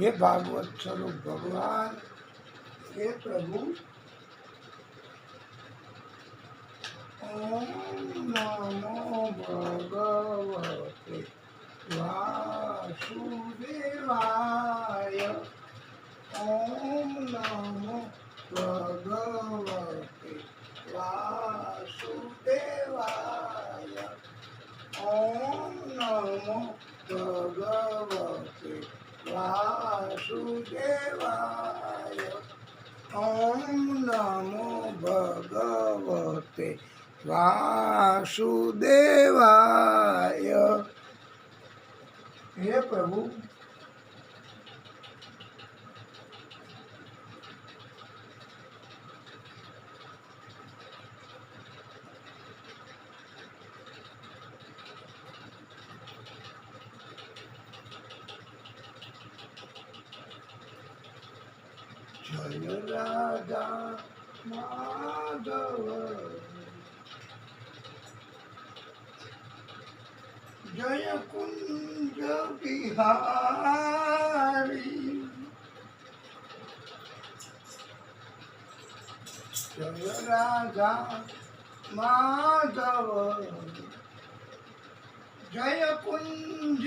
हे भागवत स्वरूप भगवान, हे प्रभु, ओम नमो भगवते वासुदेवाय। ओम नमो भगवते वासुदेवाय। ओम नमो भगवते वासुदेवाय। ओम नमो भगवते वासुदेवाय। हे प्रभु, जय राधा माधव, जय कुंज बिहारी, जय राधा माधव, जय कुंज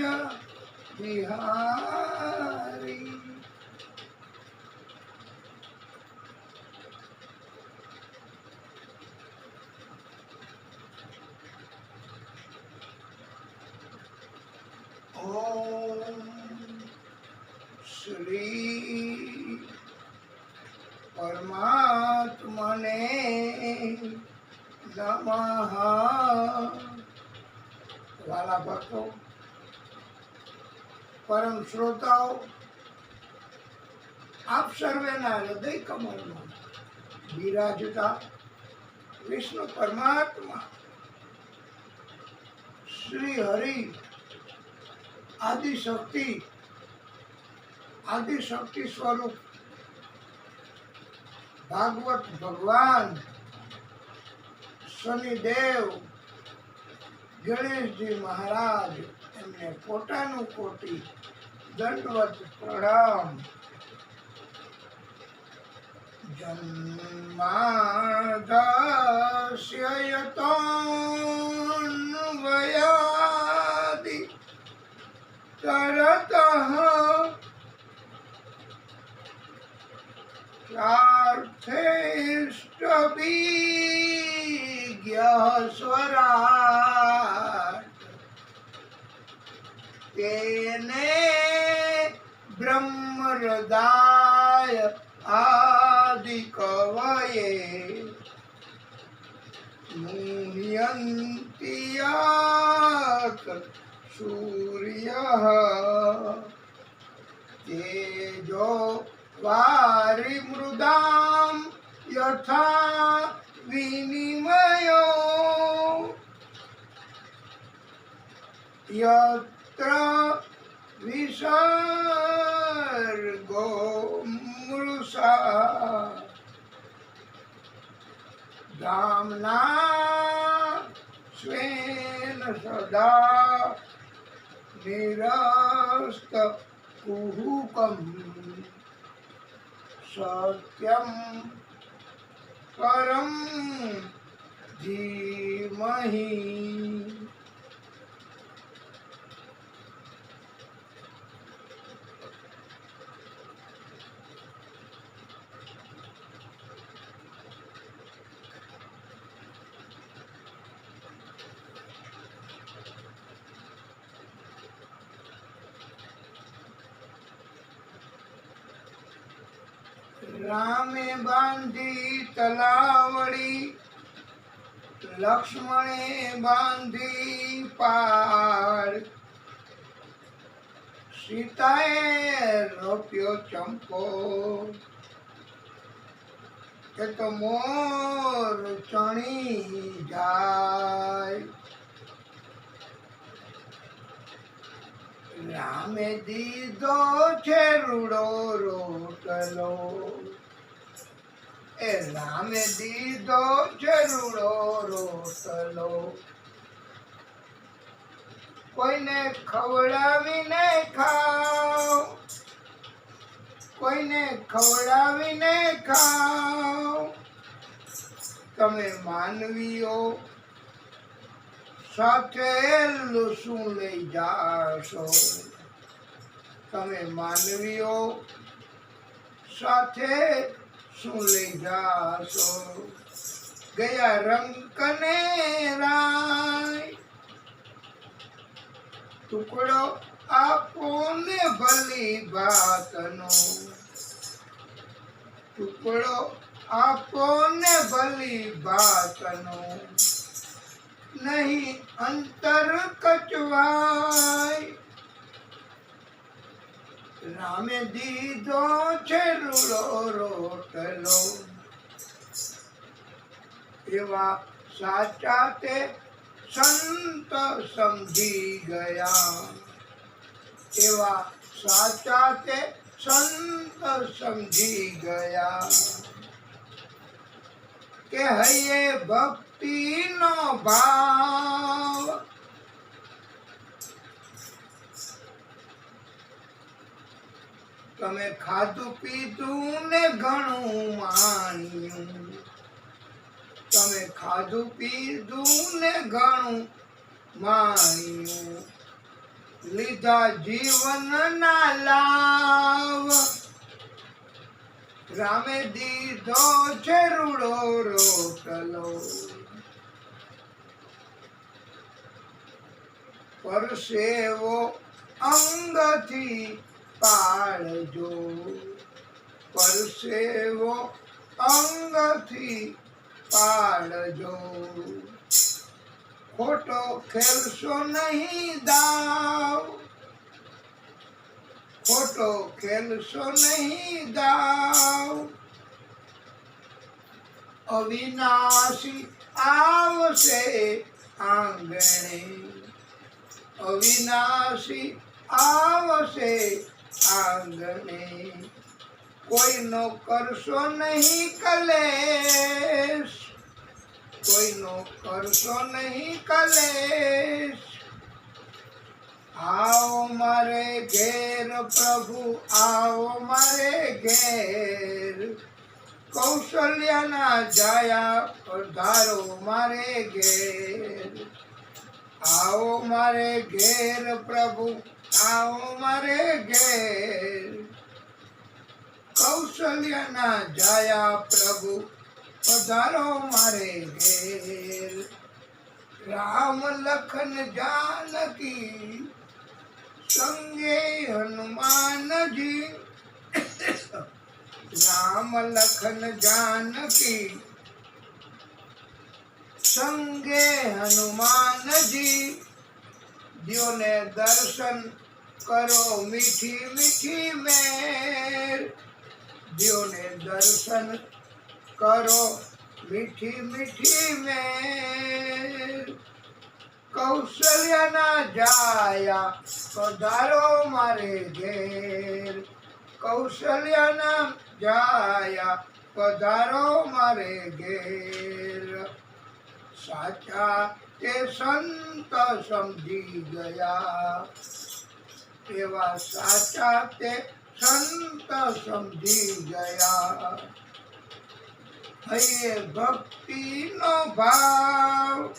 बिहारी। ओम श्री परमात्मने नमः। वाला भक्तों, परम श्रोताओ, आप सर्वेना हृदय कमलમાં વિરાજતા વિષ્ણુ પરમાત્મા શ્રી હરિ આદિશક્તિ સ્વરૂપ ભાગવત ભગવાન શનિદેવ ગણેશજી મહારાજ એમને કોટાનું કોટી દંડવત પ્રણામ। જન્માદસ્ય યતોન્વયાદિ तरतः प्रार्थेष्टबीज्ञः स्वराट् तेने ब्रह्महृदाय आदिकवये मुह्यन्ति यात् सूर्यः तेजो वारिमृदां यथा विनिमयो यत्र विसर्गो मृषा धाम्ना स्वेन सदा निरस्तकुहकं सत्यं परं धीमहि। रामे बांधी तलावड़ी, लक्ष्मणे बांधी पार, सीताए रोप्यो चंपो, के तो मोर चणी जाय। रामे दीदो छे रूड़ो रोटलो, ए रामे दीदो छे रूड़ो रोटलो, कोई ने खवड़ावी ने खाओ, કોઈને ખવડાવીને ખાઓ. તમે માનવીઓ સાથે શું લઈ જાશો? તમે માનવીઓ સાથે શું લઈ જાશો? ગયા રંકને રાય ટુકડો આપો ને ભલી ભાતનો. ટુકડો આપો ને ભલી ભાતનો. નહીં અંતર કચવાય. રામે દીધો છે રૂડો રોટલો. એવા સાચા તે સંત સમજી ગયા. એવા સાચા તે સંત સમજી ગયા કે હૈયે ભક્તિનો ભાવ. તમે ખાધું પીધું ને ઘણું માણ્યું. તમે ખાધું પીધું ને ઘણું માણ્યું. લીધા જીવનના લાવ. રામે દીધો છે રૂડો રોટલો. પરસેવો અંગથી પાળજો. પરસેવો અંગથી પાળજો. ખોટો ખેલશો નહીં દાવ. ખોટો ખેલશો નહીં દાવ. અવિનાશી આવશે આંગણે. અવિનાશી આવશે આંગણે. કોઈનો કરશો નહીં કલેશ. કોઈનો કરશો નહીં કલેશ. આવો મારે ઘેર પ્રભુ આવો મારે ઘેર. કૌશલ્યના જાયા પધારો મારે ઘેર. આવો મારે ઘેર પ્રભુ આવો મારે ઘેર. કૌશલ્યના જાયા પ્રભુ પધારો મારે ઘેર. રામ લખન જાનકી સંગે હનુમાનજી. રામ લખન જાનકી સંગે હનુમાનજી. દ્યોને દર્શન કરો મીઠી મીઠી મેર. દ્યોને દર્શન કરો મીઠી મીઠી મેર. કૌશલ્યના જાયા પધારો મારે ઘેર. કૌશલ્યના જાયા પધારો મારે ઘેર. સાચા તે સંત સમજી ગયા. એવા સાચા તે સંત સમજી ગયા. હૈયે ભક્તિનો ભાવ.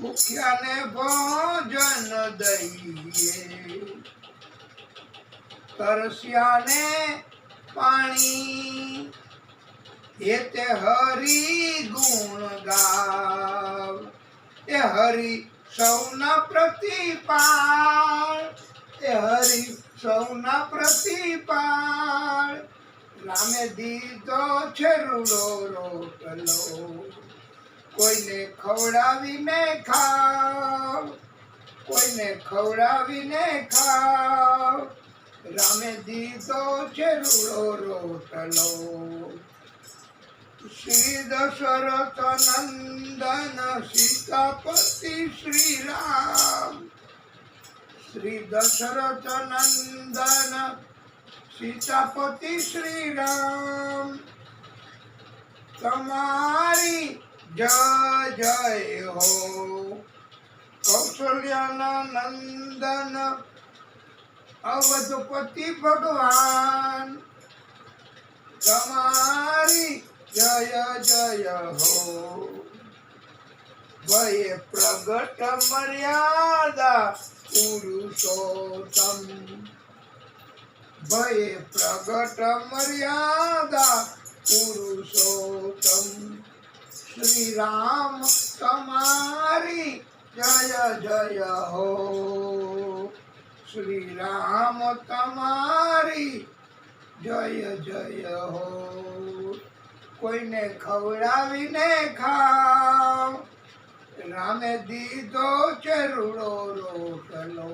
ભૂખ્યાને ભોજન દઈએ. તરસ્યાને પાણી. એ તે હરી ગુણ ગાવ. એ હરી સૌના પ્રતિપાળ. એ હરી સૌના પ્રતિપાળ. રામે દીધો છે રૂડો રોટલો. કોઈને ખવડાવીને ખાવ. કોઈને ખવડાવીને ખાવ. રામે દીધો છે રૂડો રોટલો. શ્રી દશરથ નંદન સીતાપતિ શ્રી રામ. શ્રી દશરથ નંદન સીતાપતિ શ્રી રામ. તમારી જય જય હો. કૌશલ્યના નંદન અવધપતિ ભગવાન તમારી જય જય હો. ભય પ્રગટ મર્યાદા પુરુષોત્તમ, ભય પ્રગટ મર્યાદા પુરુષોત્તમ. શ્રી રામ તમારી જય જય હો. શ્રી રામ તમારી જય જય હો. કોઈને ખવડાવીને ખાવ, રામે દીધો છે રૂડો રોટલો.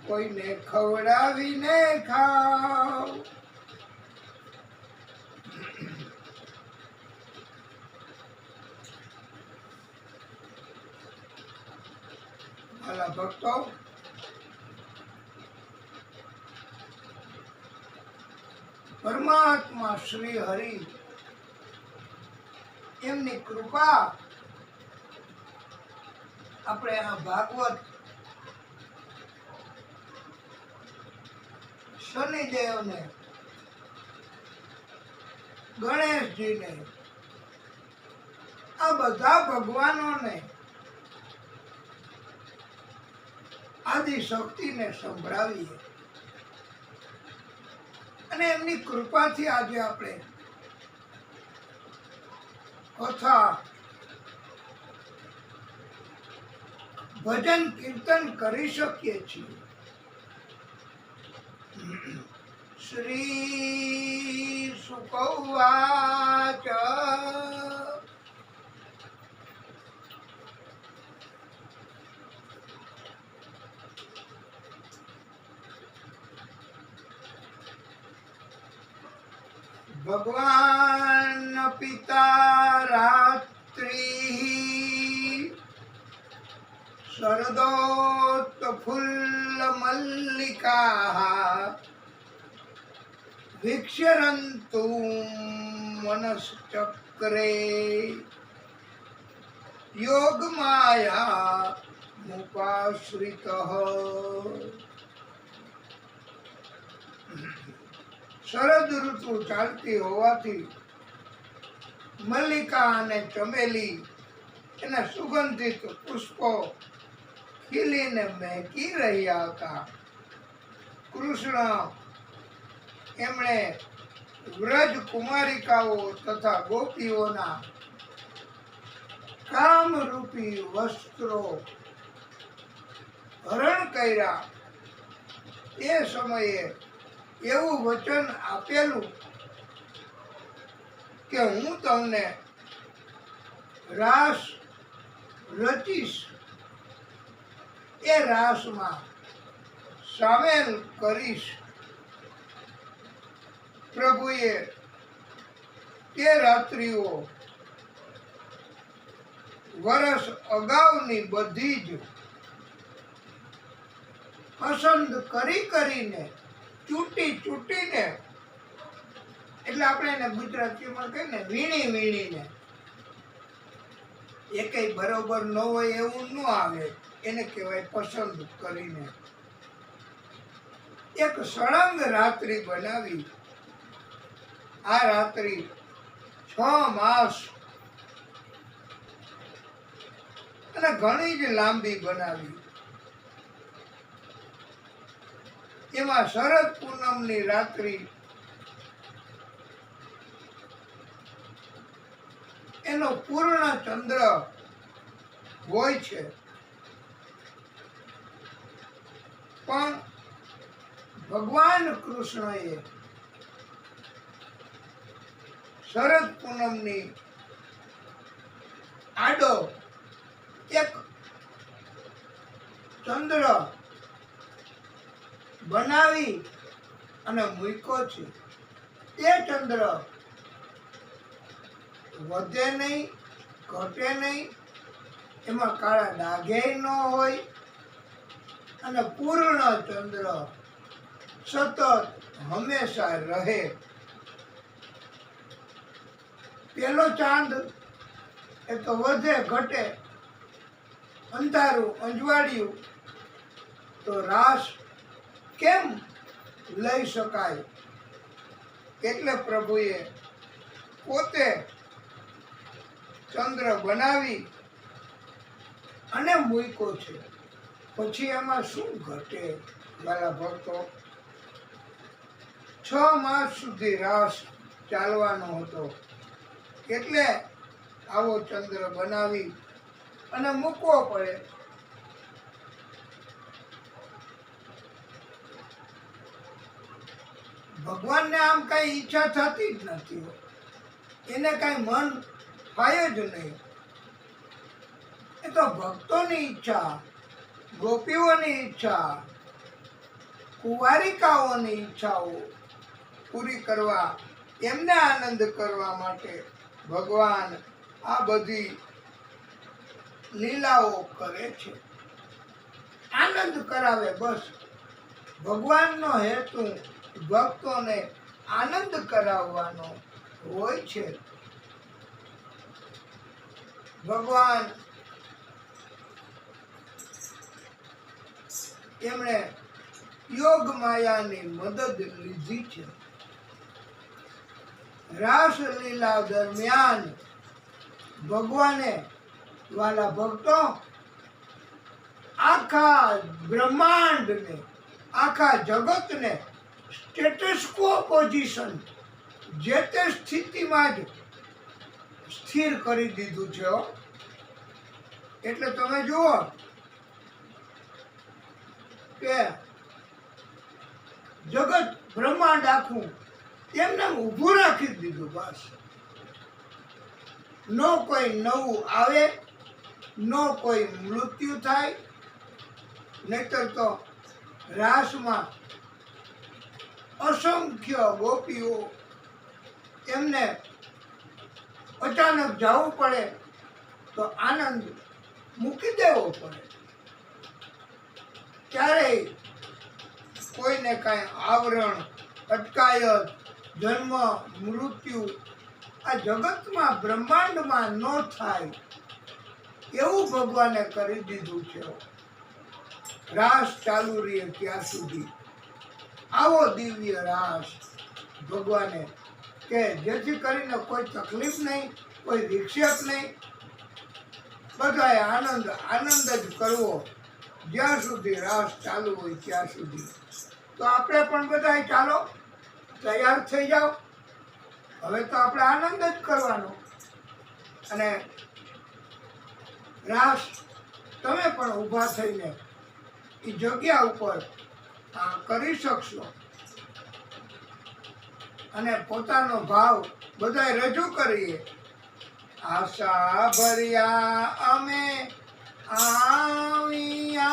કોઈને ખવડાવીને ખાવ. ભલા ભક્તો, પરમાત્મા શ્રી હરિ એમની કૃપા આપણે આ ભાગવત શનિદેવને, ગણેશજીને, આ બધા ભગવાનોને, આદિ શક્તિને સંભળાવીએ અને એમની કૃપાથી આજે આપણે કથા, ભજન, કીર્તન કરી શકીએ છીએ. શ્રી શુક ઉવાચ. ભગવાન પિતા રાત્રિ શરદોત ફુલ્લ મલ્લિકા વિક્ષરંતુ મનશ્ચક્રે યોગ માયા મુપાશ્રિત. શરદ ઋતુ ચાલતી હોવાથી મલ્લિકા અને ચમેલી એના સુગંધિત પુષ્પો ખીલીને મહેકી રહ્યા હતા. કૃષ્ણ એમણે વ્રજ કુમારિકાઓ તથા ગોપીઓના કામરૂપી વસ્ત્રો હરણ કર્યા. એ સમયે એવું વચન આપેલું કે હું તમને રાસ રચીશ, એ રાસમાં સામેલ કરીશ. પ્રભુએ તે રાત્રિઓ વર્ષ અગાઉની બધી જ પસંદ કરીને ચૂંટીને, એટલે આપણે એને ગુજરાતીમાં કહીએ ને વીણીને, એ કઈ બરોબર ન હોય એવું ન આવે, એને કહેવાય પસંદ કરીને. એક સળંગ રાત્રિ બનાવી. આ રાત્રિ 6 માસ અને ઘણી જ લાંબી બનાવી. એમાં શરદ પૂનમની રાત્રિ એનો પૂર્ણ ચંદ્ર હોય છે, પણ ભગવાન કૃષ્ણએ શરદ પૂનમની આડો એક ચંદ્ર બનાવી અને મૂક્યો છે. તે ચંદ્ર વધે નહીં, ઘટે નહીં, એમાં કાળા ડાઘે ન હોય અને પૂર્ણ ચંદ્ર સતત હંમેશા રહે. પેલો ચાંદ એ તો વધે ઘટે, અંધારું અંજવાળિયું તો રાસ કેમ લઈ શકાય? એટલે પ્રભુએ પોતે ચંદ્ર બનાવી અને મૂક્યો છે. પછી એમાં શું ઘટે વાલા ભક્તો? 6 માસ સુધી રાસ ચાલવાનો હતો, એટલે આવો ચંદ્ર બનાવી અને મૂકવો પડે. ભગવાનને આમ કઈ ઈચ્છા થતી જ નથી, એને કઈ મન થાય જ નહીં. એ તો ભક્તોની ઈચ્છા, ગોપીઓની ઈચ્છા, કુંવારિકાઓની ઈચ્છાઓ પૂરી કરવા, એમને આનંદ કરવા માટે ભગવાન આ બધી લીલાઓ કરે છે. આનંદ કરાવે, બસ. ભગવાનનો હેતુ ભક્તોને આનંદ કરાવવાનો હોય છે. ભગવાન એમણે યોગ માયાની મદદ લીધી છે. રાસલીલા દરમિયાન ભગવાને વાલા ભક્તો આખા બ્રહ્માંડને, આખા જગતને સ્ટેટસ ક્વો પોઝિશન, જે તે સ્થિતિમાં જ સ્થિર કરી દીધું છે. એટલે તમે જુઓ કે જગત બ્રહ્માંડ આખું એમને ઊભું રાખી દીધું. બસ, નો કોઈ નવું આવે, નો કોઈ મૃત્યુ થાય. નહીતર તો રાસમાં અસંખ્ય ગોપીઓ, એમને અચાનક જવું પડે તો આનંદ મૂકી દેવો પડે. ક્યારેય કોઈને કાંઈ આવરણ, અટકાયત, જન્મ, મૃત્યુ આ જગતમાં, બ્રહ્માંડમાં ન થાય એવું ભગવાને કરી દીધું છે. રાસ ચાલુ રહે ત્યાં સુધી આવો દિવ્ય રાસ ભગવાને, કે જેથી કરીને કોઈ તકલીફ નહીં, કોઈ વિક્ષેપ નહીં, બધાએ આનંદ આનંદ જ કરવો જ્યાં સુધી રાસ ચાલુ હોય ત્યાં સુધી. તો આપણે પણ બધાએ ચાલો તૈયાર થઈ જાઓ. હવે તો આપણે આનંદ જ કરવાનો. અને રાસ તમે પણ ઊભા થઈને એ જગ્યા ઉપર કરી શકશો અને પોતાનો ભાવ બધાએ રજૂ કરીએ. આશા ભર્યા અમે આવ્યા,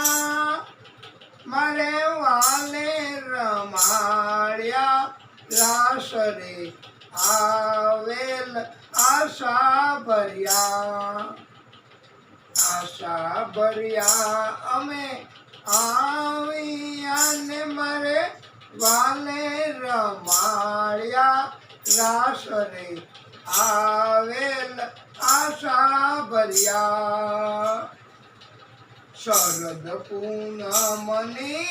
મારે વાલે રમાડ્યા, રાસ રે આવેલ આશા ભર્યા. આશા ભર્યા અમે આવ્યા ને મારે વાલે રમાડ્યા, રાસ રે આવેલ આશા ભર્યા. શરદ પૂનમની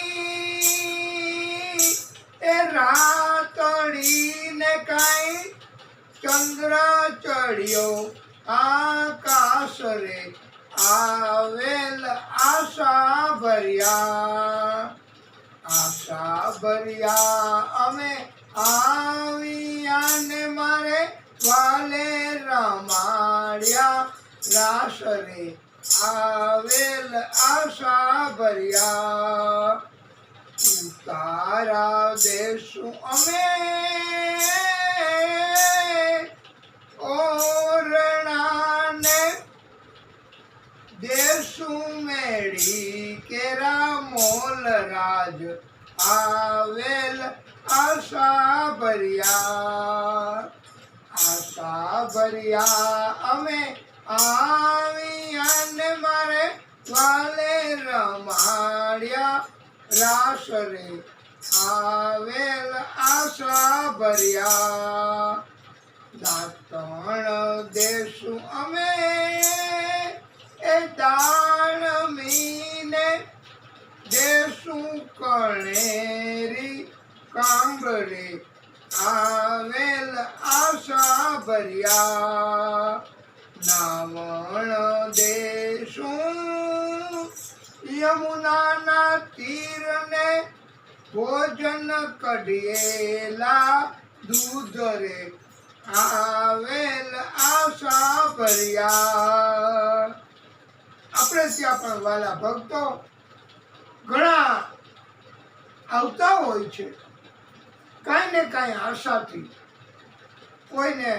એ રાતડીને કાંઈ ચંદ્ર ચડ્યો આકાશ રે આવેલ આશા ભર્યા. આશા ભર્યા અમે આવ્યા ને મારે વાલે રમાડ્યા, રાસ રે આવેલ આશા ભર્યા. ઉતારા દેશું અમે ઓરણાને, દેશું મેળી કેરા મોલ રાજ આવેલ આશા ભર્યા. આશા ભર્યા અમે આવ્યા ને મારે વાલે રમાડ્યા, રાસ રે આવેલ આશા ભર્યા. દાતણ દેશું અમે એ દાણ મીને, દેશું શું કણેરી કાંબરે આવેલ આશા ભર્યા નાવણ દેશું યમુનાના તીરને ભોજન કઢિયેલા દૂધ રે આવેલ આશા ભર્યા. આપણે ત્યાં પણ વાલા ભક્તો ઘણા આવતા હોય છે, કાંઈ ને કાંઈ આશાથી. કોઈને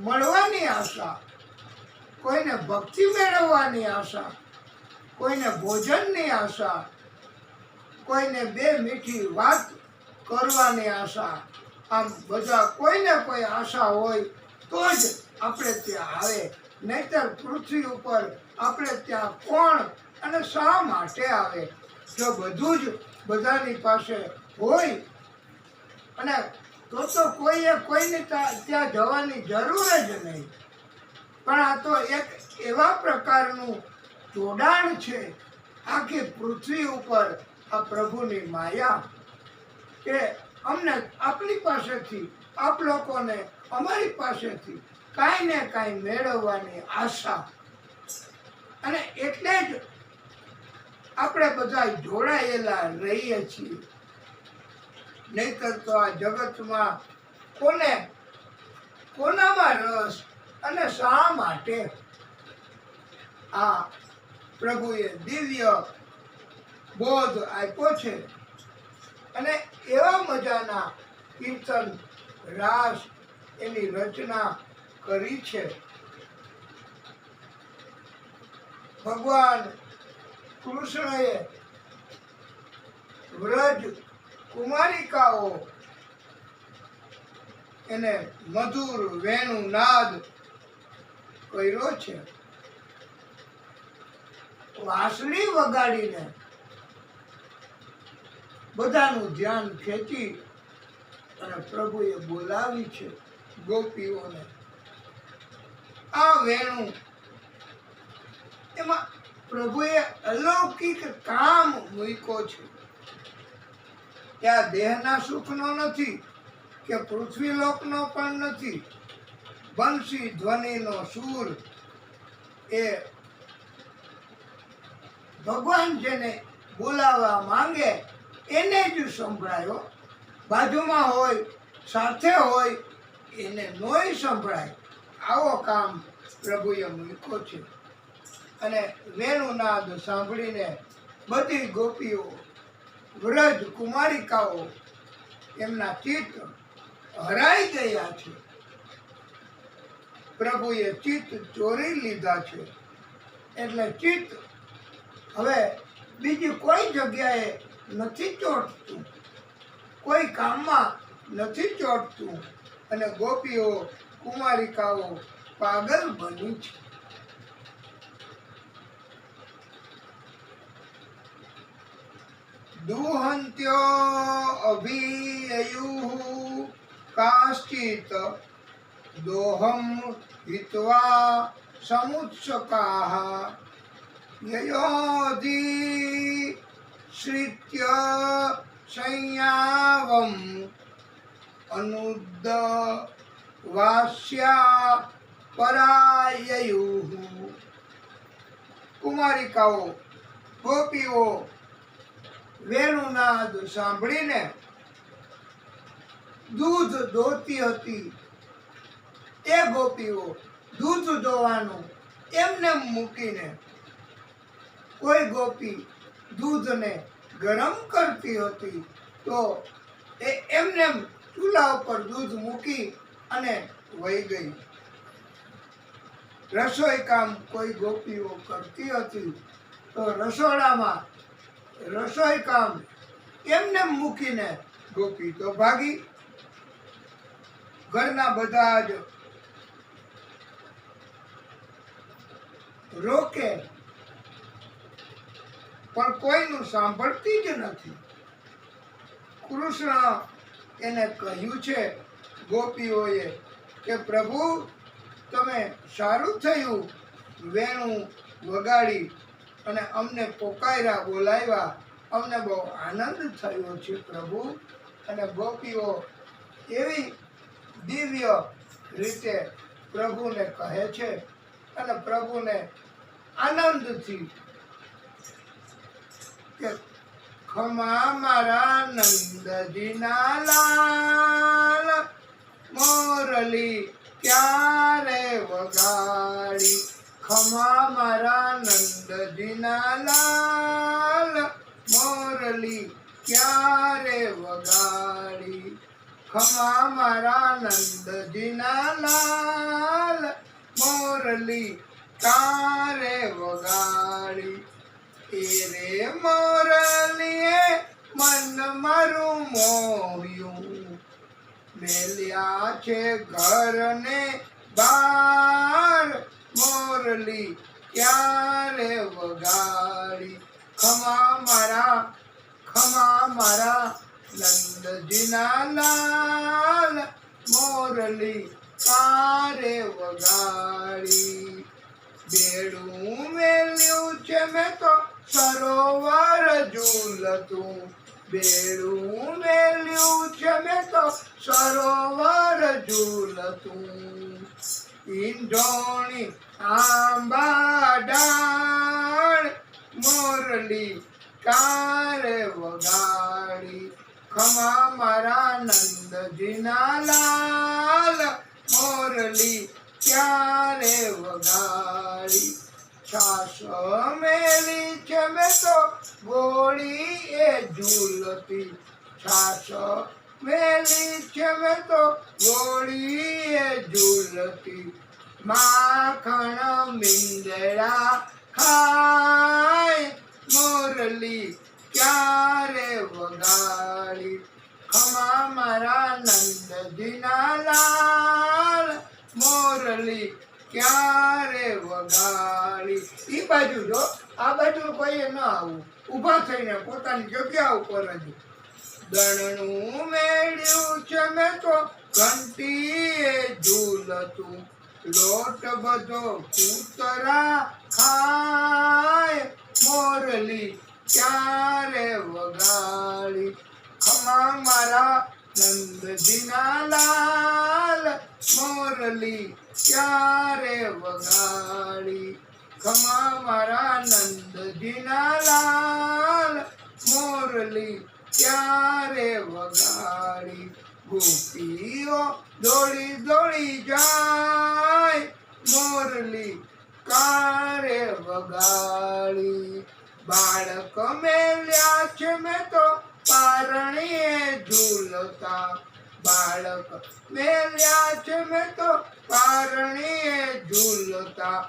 મળવાની આશા, કોઈને ભક્તિ મેળવવાની આશા, કોઈને ભોજનની આશા, કોઈને બે મીઠી વાત કરવાની આશા. આમ બધા કોઈને કોઈ આશા હોય તો જ આપણે ત્યાં આવે, નહીતર પૃથ્વી ઉપર આપણે ત્યાં કોણ અને શા માટે આવે? જો બધું જ બધાની પાસે હોય અને તો કોઈએ કોઈને ત્યાં જવાની જરૂર જ નહીં. પણ આ તો એક એવા પ્રકારનું જોડાણ છે આખી પૃથ્વી ઉપર આ પ્રભુની માયા કે અમને આપણી પાસેથી, આપ લોકોને અમારી પાસેથી કાંઈ ને કાંઈ મેળવવાની આશા. અને એટલે જ આપણે બધા જોડાયેલા રહીએ છીએ. નહીતર તો આ જગતમાં કોનામાં રસ અને શા માટે? આ પ્રભુએ દિવ્ય બોધ આપ્યો છે અને એવા મજાના કીર્તન રાસ એની રચના કરી છે. ભગવાન કૃષ્ણએ વ્રજ કુમારિકાઓ એને મધુર વેણુ નાદ કર્યો છે. વાંસળી વગાડીને બધાનું ધ્યાન ખેંચી અને પ્રભુએ બોલાવી છે ગોપીઓને. આ વેણુ એમાં પ્રભુએ અલૌકિક કામ મૂક્યો છે. ત્યાં દેહના સુખનો નથી કે પૃથ્વીલોકનો પણ નથી. બંસી ધ્વનિનો સૂર એ ભગવાન જેને બોલાવવા માંગે એને જ સંભળાયો. બાજુમાં હોય, સાથે હોય એને નોય સંભળાય. આવો કામ પ્રભુએ મૂક્યો છે. અને વેણુનાદ સાંભળીને બધી ગોપીઓ, વ્રજ કુમારિકાઓ એમના ચિત્ત હરાઈ ગયા છે. પ્રભુએ ચિત્ત ચોરી લીધા છે. એટલે ચિત્ત હવે બીજી કોઈ જગ્યાએ નથી ચોટતું, કોઈ કામમાં નથી ચોટતું. અને ગોપીઓ, કુમારિકાઓ પાગલ બની છે. દુહંત્યો અભિયયુઃ કાશ્ચિત દોહમ હિત્વા સમુત્સકાઃ યયોધિ શ્રિત્ય સંયાવમ અનુદ્દ વાસ્યા પરાયયુઃ. કુમારિકાઓ, ગોપીઓ વેણુનાદ સાંભળીને દૂધ દોતી હતી. એ ગોપીઓ દૂધ દોવાનું એમને મૂકીને, કોઈ ગોપી દૂધને ગરમ કરતી હતી તો એ એમને ચૂલા ઉપર દૂધ મૂકી અને વહી ગઈ. રસોઈ કામ કોઈ ગોપીઓ કરતી હતી તો રસોડામાં રસોઈ કામ એમને મૂકીને ગોપી તો ભાગી. ઘરના બધા જ રોકે પણ કોઈનું સાંભળતી જ નથી. કૃષ્ણ એને કહ્યું છે ગોપીઓએ કે પ્રભુ તમે સારું થયું વેણુ વગાડી અને અમને પોકાર્યા, બોલાવ્યા અમને બહુ આનંદ થયો છે પ્રભુ. અને ગોપીઓ એવી દિવ્ય રીતે પ્રભુને કહે છે અને પ્રભુને આનંદથી કે ખમા મારા નંદજીના લાલ, મોરલી ક્યારે વગાડી. ખમા મારા નંદજીના લાલ, મોરલી ક્યારે વગાડી. ખમા મારા નંદજીના લાલ, મોરલી ક્યારે વગાડી. એ રે મોરલીએ મન મારું મોહ્યું, મેલ્યા છે ઘરને બાર, મોરલી ક્યારે વગાડી. ખમા મારા નંદજીના લાલ, મોરલી ક્યારે વગાડી. બેડું મેલ્યું છે મેં તો સરોવર ઝૂલતું, બેડું મેલ્યું છે મેં તો સરોવર ઝૂલતું. ઈંધોણી આંબા ડાળ, મોરલી ક્યારે વગાડી. ખમા મારા નંદજીના લાલ, મોરલી ક્યારે વગાડી. છાશ મેલી છે મેં તો ગોળી એ ઝૂલતી, છાશ મેલી છે મેં તો ગોળી એ ઝૂલતી. માખણ મીંદડા ખાય, મોરલી ક્યારે વગાડી. ખમા મારા નંદજીના લાલ, મોરલી ક્યારે વગાડી. ઈ બાજુ જો, આ બાજુ કોઈએ ન આવું, ઊભા થઈને પોતાની જગ્યા ઉપર જ. દણનું મેળ્યું છે મેં તો ઘંટીએ ઝૂલતું, લોટ બધો કૂતરા ખાય, મોરલી ક્યારે વગાડી. ખમા મારા નંદજીના લાલ, મોરલી ક્યારે વગાડી. ખમા મારા નંદજીના લાલ, મોરલી ક્યારે વગાડી. ગોપીઓ દોડી દોડી જાય, મોરલી ક્યારે વગાડી. બાળક મેલ્યા છે મેં તો પારણીએ ઝૂલતા, બાળક મેલ્યા છે મેં તો પારણીએ ઝૂલતા.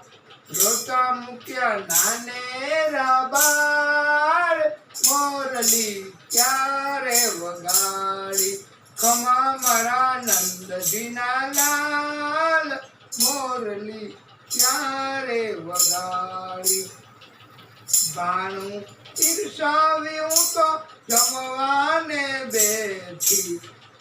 રોતા મૂક્યા નાનેરા બાળ, મોરલી ક્યારે વગાડી. ખમા મારા નંદજીના લાલ, મોરલી ક્યારે વગાડી. બાણું ઈર્ષાવ્યું તો જમવાને બેઠી,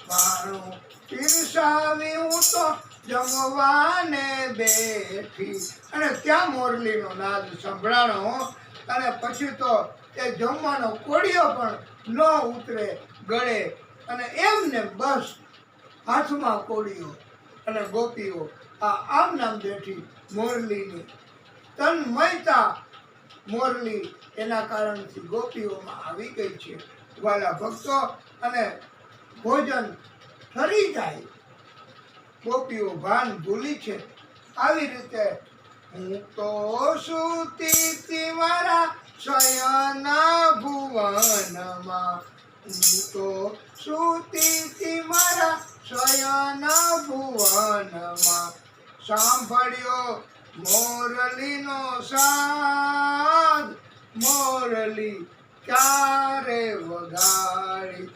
બાણું ઈર્ષાવ્યું તો જમવાને બેઠી. અને ત્યાં મોરલીનો નાદ સંભળાણો અને પછી તો એ જમવાનો કોળિયો પણ ન ઉતરે ગળે, અને એમને બસ હાથમાં કોળિયો અને ગોપીઓ આમ નામ બેઠી. મોરલીની તન્મયતા મોરલી એના કારણથી ગોપીઓમાં આવી ગઈ છે. વાલા ભક્તો, અને ભોજન ઠરી જાય, ગોપીઓ ભાન ભૂલી છે. આવી રીતે હું તો સૂતી મારા શયન ભુવનમાં, હું તો સૂતી મારા શયન ભુવનમાં. સાંભળ્યો મોરલીનો સાદ, મોરલી ક્યારે વગાડી.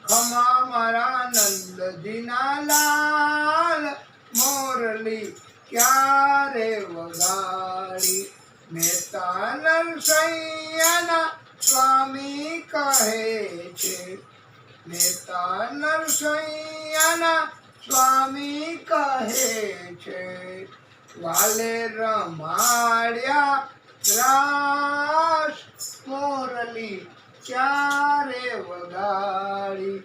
ખમા મારા નંદજીના લાલ, મોરલી ક્યારે વગાડી. મહેતા નરસૈયાના સ્વામી કહે છે, મહેતા નરસૈયાના સ્વામી કહે છે. વાલે રમાડ્યા રાસ, મોરલી ક્યારે વગાડી,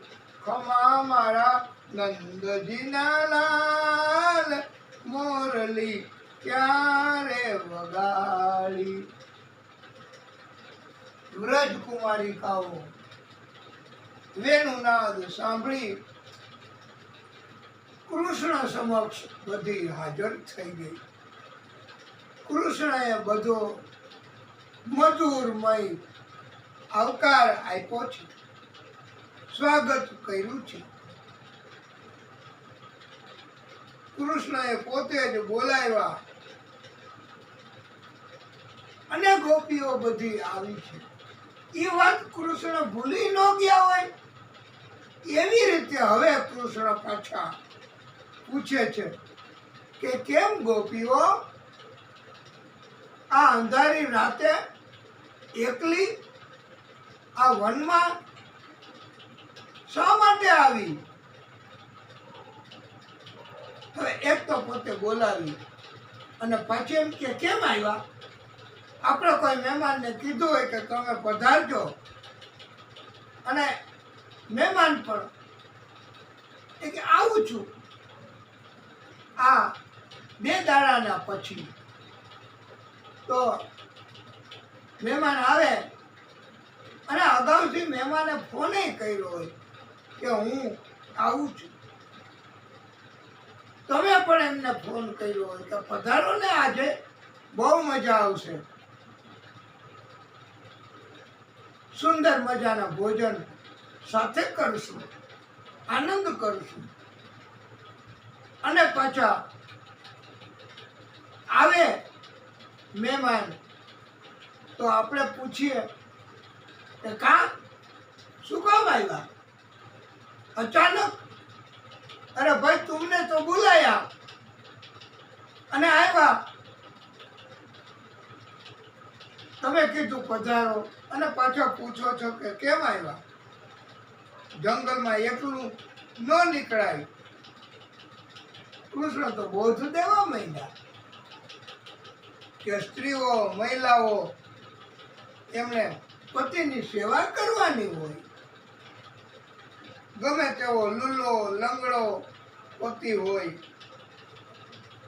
ખમા મારા નંદજીના લાલ, મોરલી ક્યારે વગાડી. વ્રજકુમારિકાઓ વેણુનાદ સાંભળી કૃષ્ણ સમક્ષ બધી હાજર થઈ ગઈ. કૃષ્ણએ બધો મધુરમય આવકાર આપ્યો છે, સ્વાગત કર્યું છે. કૃષ્ણએ પોતે જ બોલાવ્યા અને ગોપીઓ બધી આવી છે. એ વાત કૃષ્ણ ભૂલી ન ગયા હોય એવી રીતે હવે કૃષ્ણ પાછા પૂછે છે કે કેમ ગોપીઓ આ અંધારી રાતે એકલી આ વનમાં શા માટે આવી? હવે એક તો પોતે બોલાવી અને પાછી એમ કે કેમ આવ્યા? આપણે કોઈ મહેમાનને કીધું હોય કે તમે પધારજો, અને મહેમાન પણ એ કે આવું છું. આ 2 દાડાના પછી તો મહેમાન આવે અને અગાઉથી મહેમાને ફોને કર્યો હોય કે હું આવું છું. તમે પણ એમને ફોન કર્યો હોય કે પધારો ને, આજે બહુ મજા આવશે, સુંદર મજાના ભોજન સાથે કરશું, આનંદ કરશું. અને પાછા આવે મહેમાન તો આપણે પૂછીએ કે કા શું કામ આવ્યા અચાનક? અરે ભાઈ तुमने तो बुलाया અને આવ્યા, તમે કીધું પધારો અને પાછા પૂછો છો કે કેમ આવ્યા? જંગલમાં એકલું ન નીકળાય. કૃષ્ણ તો બોધ દેવા માંડ્યા કે સ્ત્રીઓ મહિલાઓ એમણે પતિની સેવા કરવાની હોય. ગમે તેવો લુલો લંગડો પતિ હોય,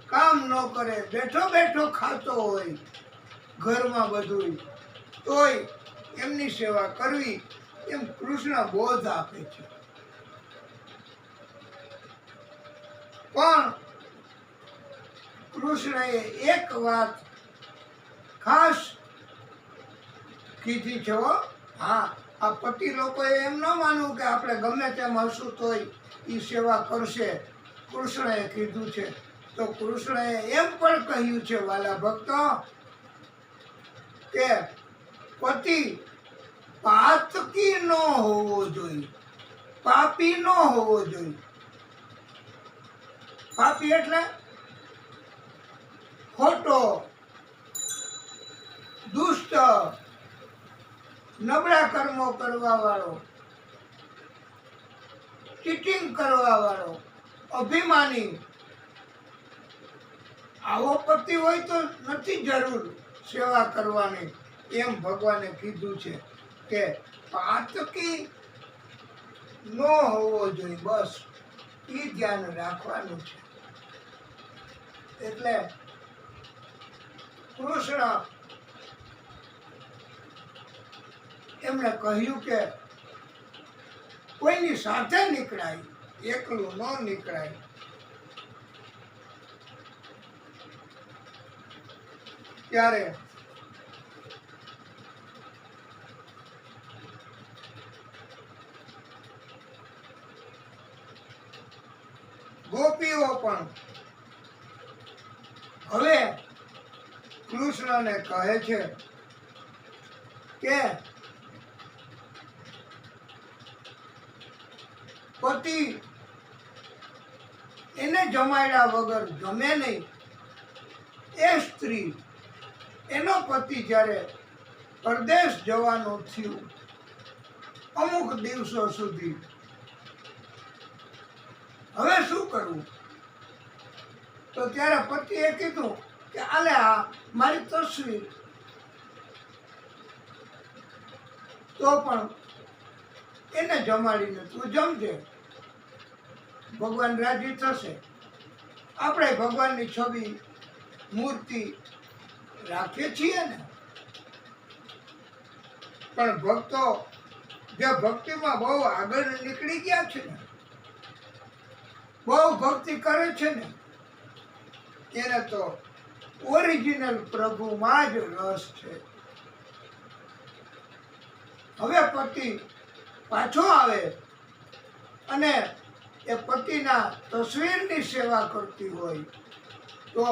કામ ન કરે, બેઠો બેઠો ખાતો હોય ઘરમાં બધું, તોય એમની સેવા કરવી એમ કૃષ્ણ બોધ આપે છે. પણ કૃષ્ણએ એક વાત ખાસ કીધી છે. હા, આ પતિ લોકોએ એમ ન માનવું કે આપણે ગમે તેમ હશું તોય એ સેવા કરશે. કૃષ્ણએ કીધું છે તો કૃષ્ણએ એમ પણ કહ્યું છે વાલા ભક્તો કે પતિ પાતકી ન હોવો જોઈએ, પાપી ન હોવો જોઈએ. પાપી એટલે ખોટો, દુષ્ટ, નબળા કર્મો કરવા વાળો, ચીટિંગ કરવા વાળો, અભિમાની. આવો પતિ હોય તો નથી જરૂર સેવા કરવાની. એમ ભગવાને કીધું છે કે પાતકી ન હોવો જોઈએ, બસ એ ધ્યાન રાખવાનું છે. એટલે કૃષ્ણ એમણે કહ્યું કે કોઈની સાથે નીકળાય, એકલું ન નીકળાય. ત્યારે ગોપીઓ પણ હવે કૃષ્ણને કહે છે કે પતિ એને જમાડ્યા વગર જમે નહીં. એ સ્ત્રી એનો પતિ જ્યારે પરદેશ જવાનું થયું અમુક દિવસો સુધી, હવે શું કરવું? તો ત્યારે પતિએ કીધું કે આલે આ મારી તસવીર. તો પણ એને જમાડીને તું જમજે, ભગવાન રાજી થશે. આપણે ભગવાનની છબી મૂર્તિ રાખીએ છીએ ને, પણ ભક્તો જે ભક્તિમાં બહુ આગળ નીકળી ગયા છે ને, બહુ ભક્તિ કરે છે ને, એને તો ઓરિજિનલ પ્રભુમાં જ રસ છે. હવે પતિ પાછો આવે અને એ પતિના તસવીરની સેવા કરતી હોય તો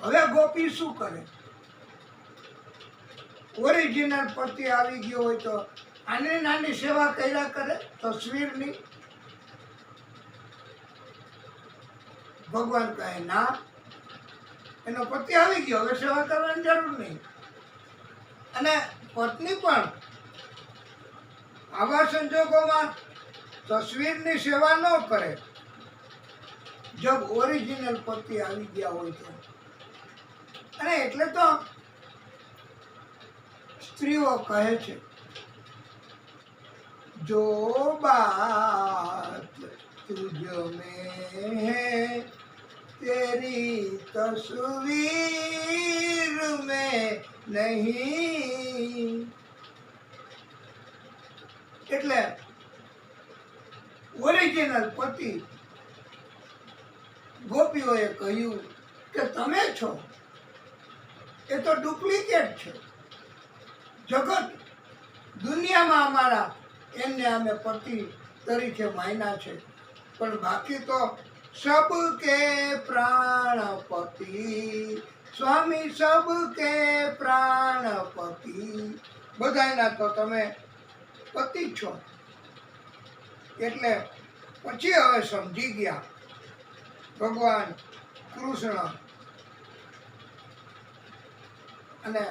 હવે ગોપી શું કરે? ઓરિજિનલ પતિ આવી ગયો હોય તો આની નાની સેવા કર્યા કરે તસવીરની? ભગવાન કહે ના, એનો પતિ આવી ગયો, હવે સેવા કરવાની જરૂર નહીં. અને પત્ની પણ આવા સંજોગોમાં તસવીરની સેવા ન કરે જબ ઓરિજિનલ પતિ આવી ગયા હોય તો. અને એટલે તો સ્ત્રીઓ કહે છે, જો બાત તુજ મેં હૈ તેરી તસ્વીર મેં નહીં. એટલે ઓરિજિનલ પતિ ગોપીઓએ કહ્યું કે તમે છો, એ તો ડુપ્લિકેટ છે. જગત દુનિયામાં અમારા એમને અમે પતિ તરીકે માન્યા છે, પણ બાકી તો સબ કે પ્રાણપતિ સ્વામી, સબ કે પ્રાણપતિ, બધાયના તો તમે પતિ છો. એટલે પછી હવે સમજી ગયા ભગવાન કૃષ્ણ. અને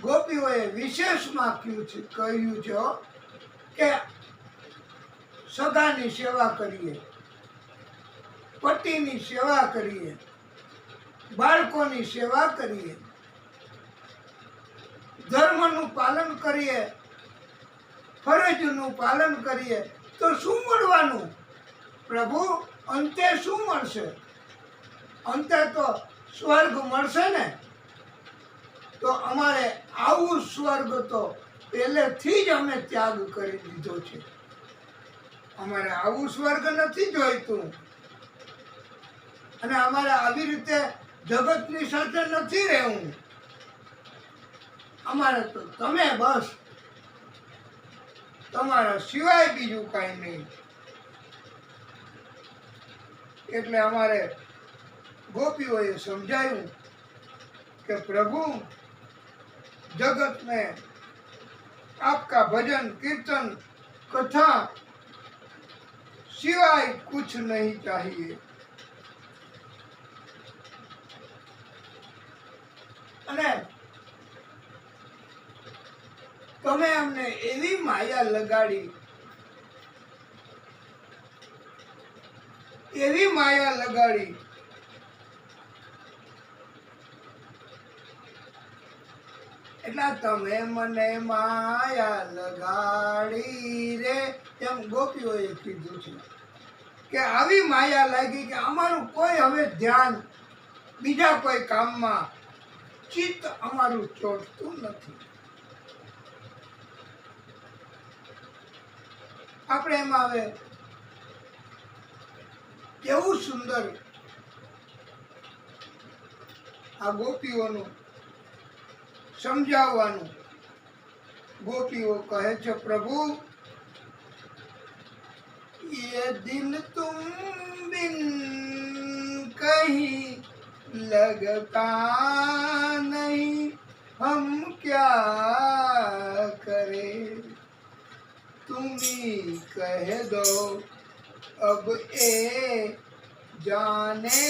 ગોપીઓએ વિશેષમાં કહ્યું છે કે સગાની સેવા કરીએ, પતિની સેવા કરીએ, બાળકોની સેવા કરીએ, ધર્મનું પાલન કરીએ, ફરજનું પાલન કરીએ તો શું મળવાનું? પ્રભુ અંતે શું મળશે? અંતે તો સ્વર્ગ મળશે ને. તો અમારે આવું સ્વર્ગ તો પહેલેથી જ અમે ત્યાગ કરી દીધો છે. અમારે આવું સ્વર્ગ નથી જોઈતું, અને અમારે આવી રીતે જગતની સાથે નથી રહેવું. અમારે તો તમે બસ, તમારા સિવાય બીજું કાંઈ નહીં. એટલે અમારે ગોપીઓએ સમજાયું કે પ્રભુ जगत में आपका भजन कीर्तन कथा सिवाय कुछ नहीं चाहिए. અને તમે અમને એવી માયા લગાડી, એવી માયા લગાડી એટલે તમે મને માયા લગાડી રે, એમ ગોપીઓએ કીધું છે કે આવી માયા લાગી કે અમારું કોઈ હવે ધ્યાન બીજા કોઈ કામમાં, ચિત્ત અમારું ચોટતું નથી. આપણે એમાં હવે કેવું સુંદર આ ગોપીઓનું સમજાવવાનું. ગોપીઓ કહે છે પ્રભુ ये दिल तुम बिन कहीं लगता नहीं, हम क्या करें, तुम ही कह दो अब ए जाने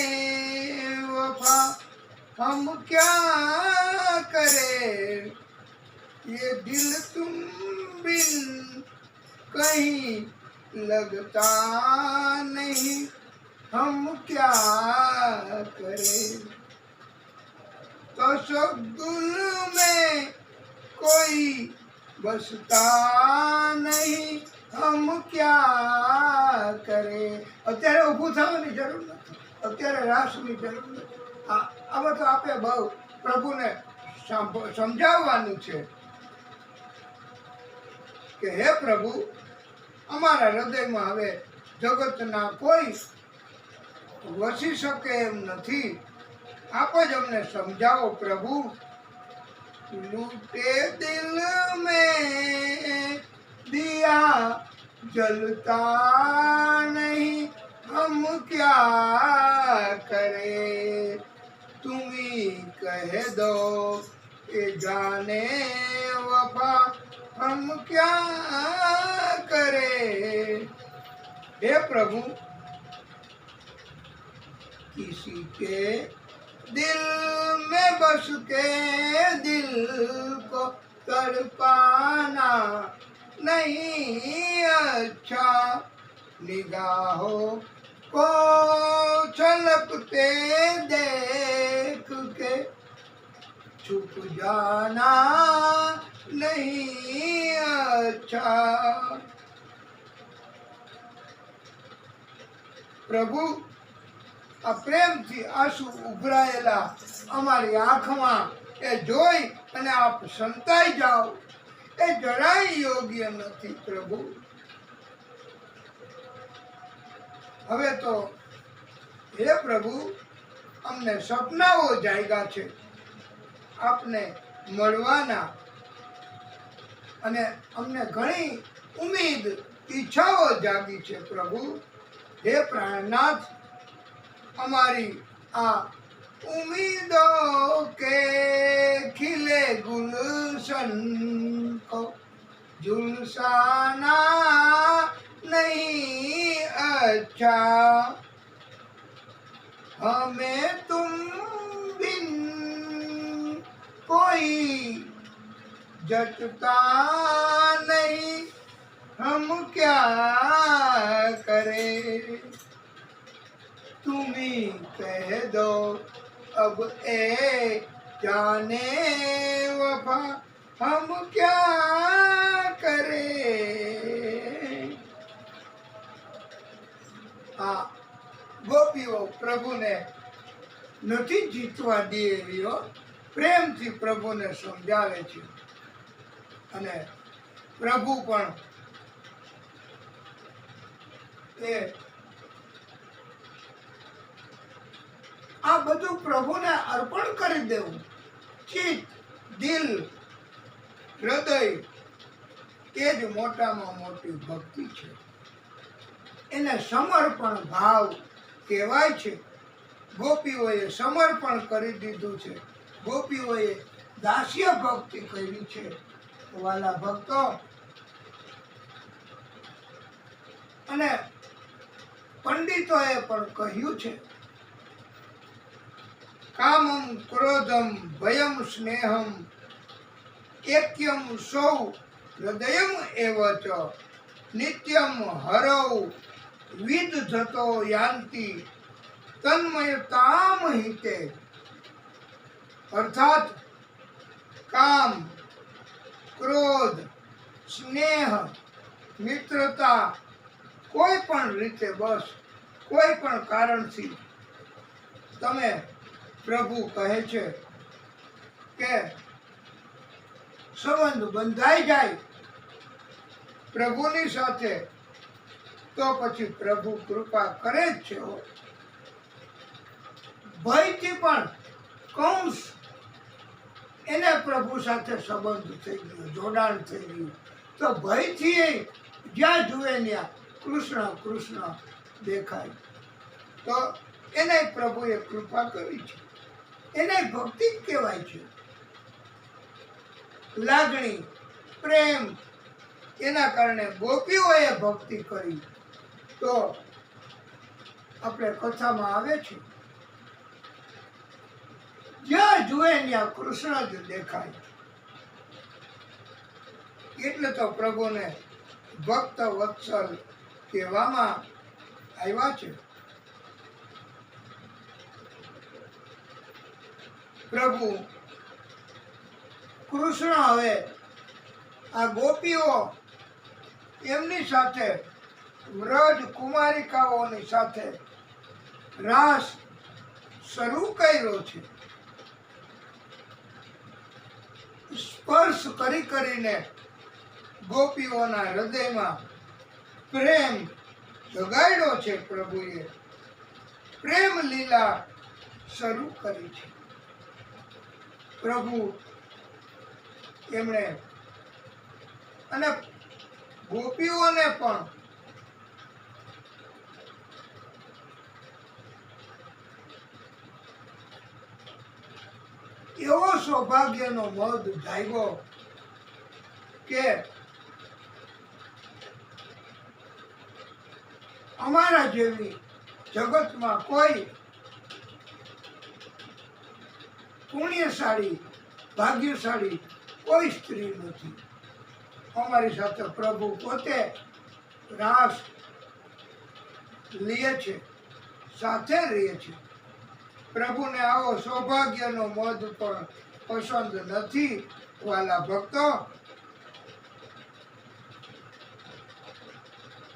वफा, हम क्या करें, ये दिल तुम बिन कहीं लगता नहीं, हम क्या करें. तो शब्दुल में कोई બસતા નહીં હમ ક્યા કરે. અત્યારે ઊભું થવાની જરૂર નથી, અત્યારે રાસની જરૂર નથી. આમાં તો આપણે બહુ પ્રભુને સમજાવવાનું છે કે હે પ્રભુ, અમારા હૃદયમાં હવે જગતના કોઈ વસી શકે એમ નથી. આપ જ અમને સમજાવો પ્રભુ. लूटे दिल में दिया जलता नहीं हम क्या करे. तुम ही कह दो ये जाने वफा हम क्या करे. हे प्रभु, किसी के दिल में बस के दिल को तड़पाना नहीं अच्छा. निगाहों को छलकते देख के छुप जाना नहीं अच्छा. प्रभु, આ પ્રેમથી આંસુ ઉભરાયેલા અમારી આંખમાં એ જોઈ અને આપ સંતાઈ જાઓ એ જરાય યોગ્ય નથી પ્રભુ. હવે તો હે પ્રભુ, અમને સપનાઓ જાગ્યા છે આપને મળવાના, અને અમને ઘણી ઉમ્મીદ ઈચ્છાઓ જાગી છે પ્રભુ. હે પ્રાણનાથ, हमारी आ उम्मीदों के खिले गुलशन को झुलसाना नहीं अच्छा. हमें तुम बिन कोई जचता नहीं हम क्या करें. तुम ही कह दो अब ए जाने वफा हम क्या करे. આ ગોપીઓ પ્રભુને નથી જીતવા દે એવીઓ પ્રેમથી પ્રભુને સમજાવે છે, અને પ્રભુ પણ એ આ બધું પ્રભુને અર્પણ કરી દેવું. ચિત્ત, દિલ, હૃદય એ જ મોટામાં મોટી ભક્તિ છે. એને સમર્પણ ભાવ કહેવાય છે. ગોપીઓએ સમર્પણ કરી દીધું છે, ગોપીઓએ દાસ્ય ભક્તિ કરી છે. વાલા ભક્તો, અને પંડિતોએ પણ કહ્યું છે, કામમ ક્રોધમ ભયમ સ્નેહમ એક્યમ સૌ હૃદયમ એવ ચ નિત્યમ હરૌ વિદ જતો યાંતિ તન્મયતામ હિતે. અર્થાત કામ, ક્રોધ, સ્નેહ, મિત્રતા, કોઈ પણ રીતે, બસ કોઈ પણ કારણથી તમે પ્રભુ કહે છે કે સંબંધ બંધાઈ જાય પ્રભુની સાથે, તો પછી પ્રભુ કૃપા કરે જ છે. ભયથી પણ કંસ એને પ્રભુ સાથે સંબંધ થઈ ગયો, જોડાણ થઈ ગયું, તો ભયથી જ્યાં જુએ ત્યાં કૃષ્ણ કૃષ્ણ દેખાય, તો એને પ્રભુએ કૃપા કરી છે. એને ભક્તિ જ કહેવાય છે. લાગણી, પ્રેમ, એના કારણે ગોપીઓએ ભક્તિ કરી. તો આપણે કથામાં આવે છે, જ્યાં જુએ ત્યાં કૃષ્ણ જ દેખાય. એટલે તો પ્રભુને ભક્ત વત્સલ કહેવામાં આવ્યા છે. પ્રભુ કૃષ્ણ હવે આ ગોપીઓ એમની સાથે વ્રજ કુમારિકાઓની સાથે રાસ શરૂ કર્યો છે. સ્પર્શ કરી કરીને ગોપીઓના હૃદયમાં પ્રેમ જગાડ્યો છે. પ્રભુએ પ્રેમ લીલા શરૂ કરી છે. પ્રભુ એમણે અને ગોપીઓને પણ એવો સૌભાગ્યનો મધ જાગ્યો કે અમારા જેવી જગતમાં કોઈ પુણ્યશાળી ભાગ્યશાળી કોઈ સ્ત્રી નથી. અમારી સાથે પ્રભુ પોતે રાસ લે છે, સાથે રહે છે. પ્રભુને આવો સૌભાગ્યનો મધ પણ પસંદ નથી. વાલા ભક્તો,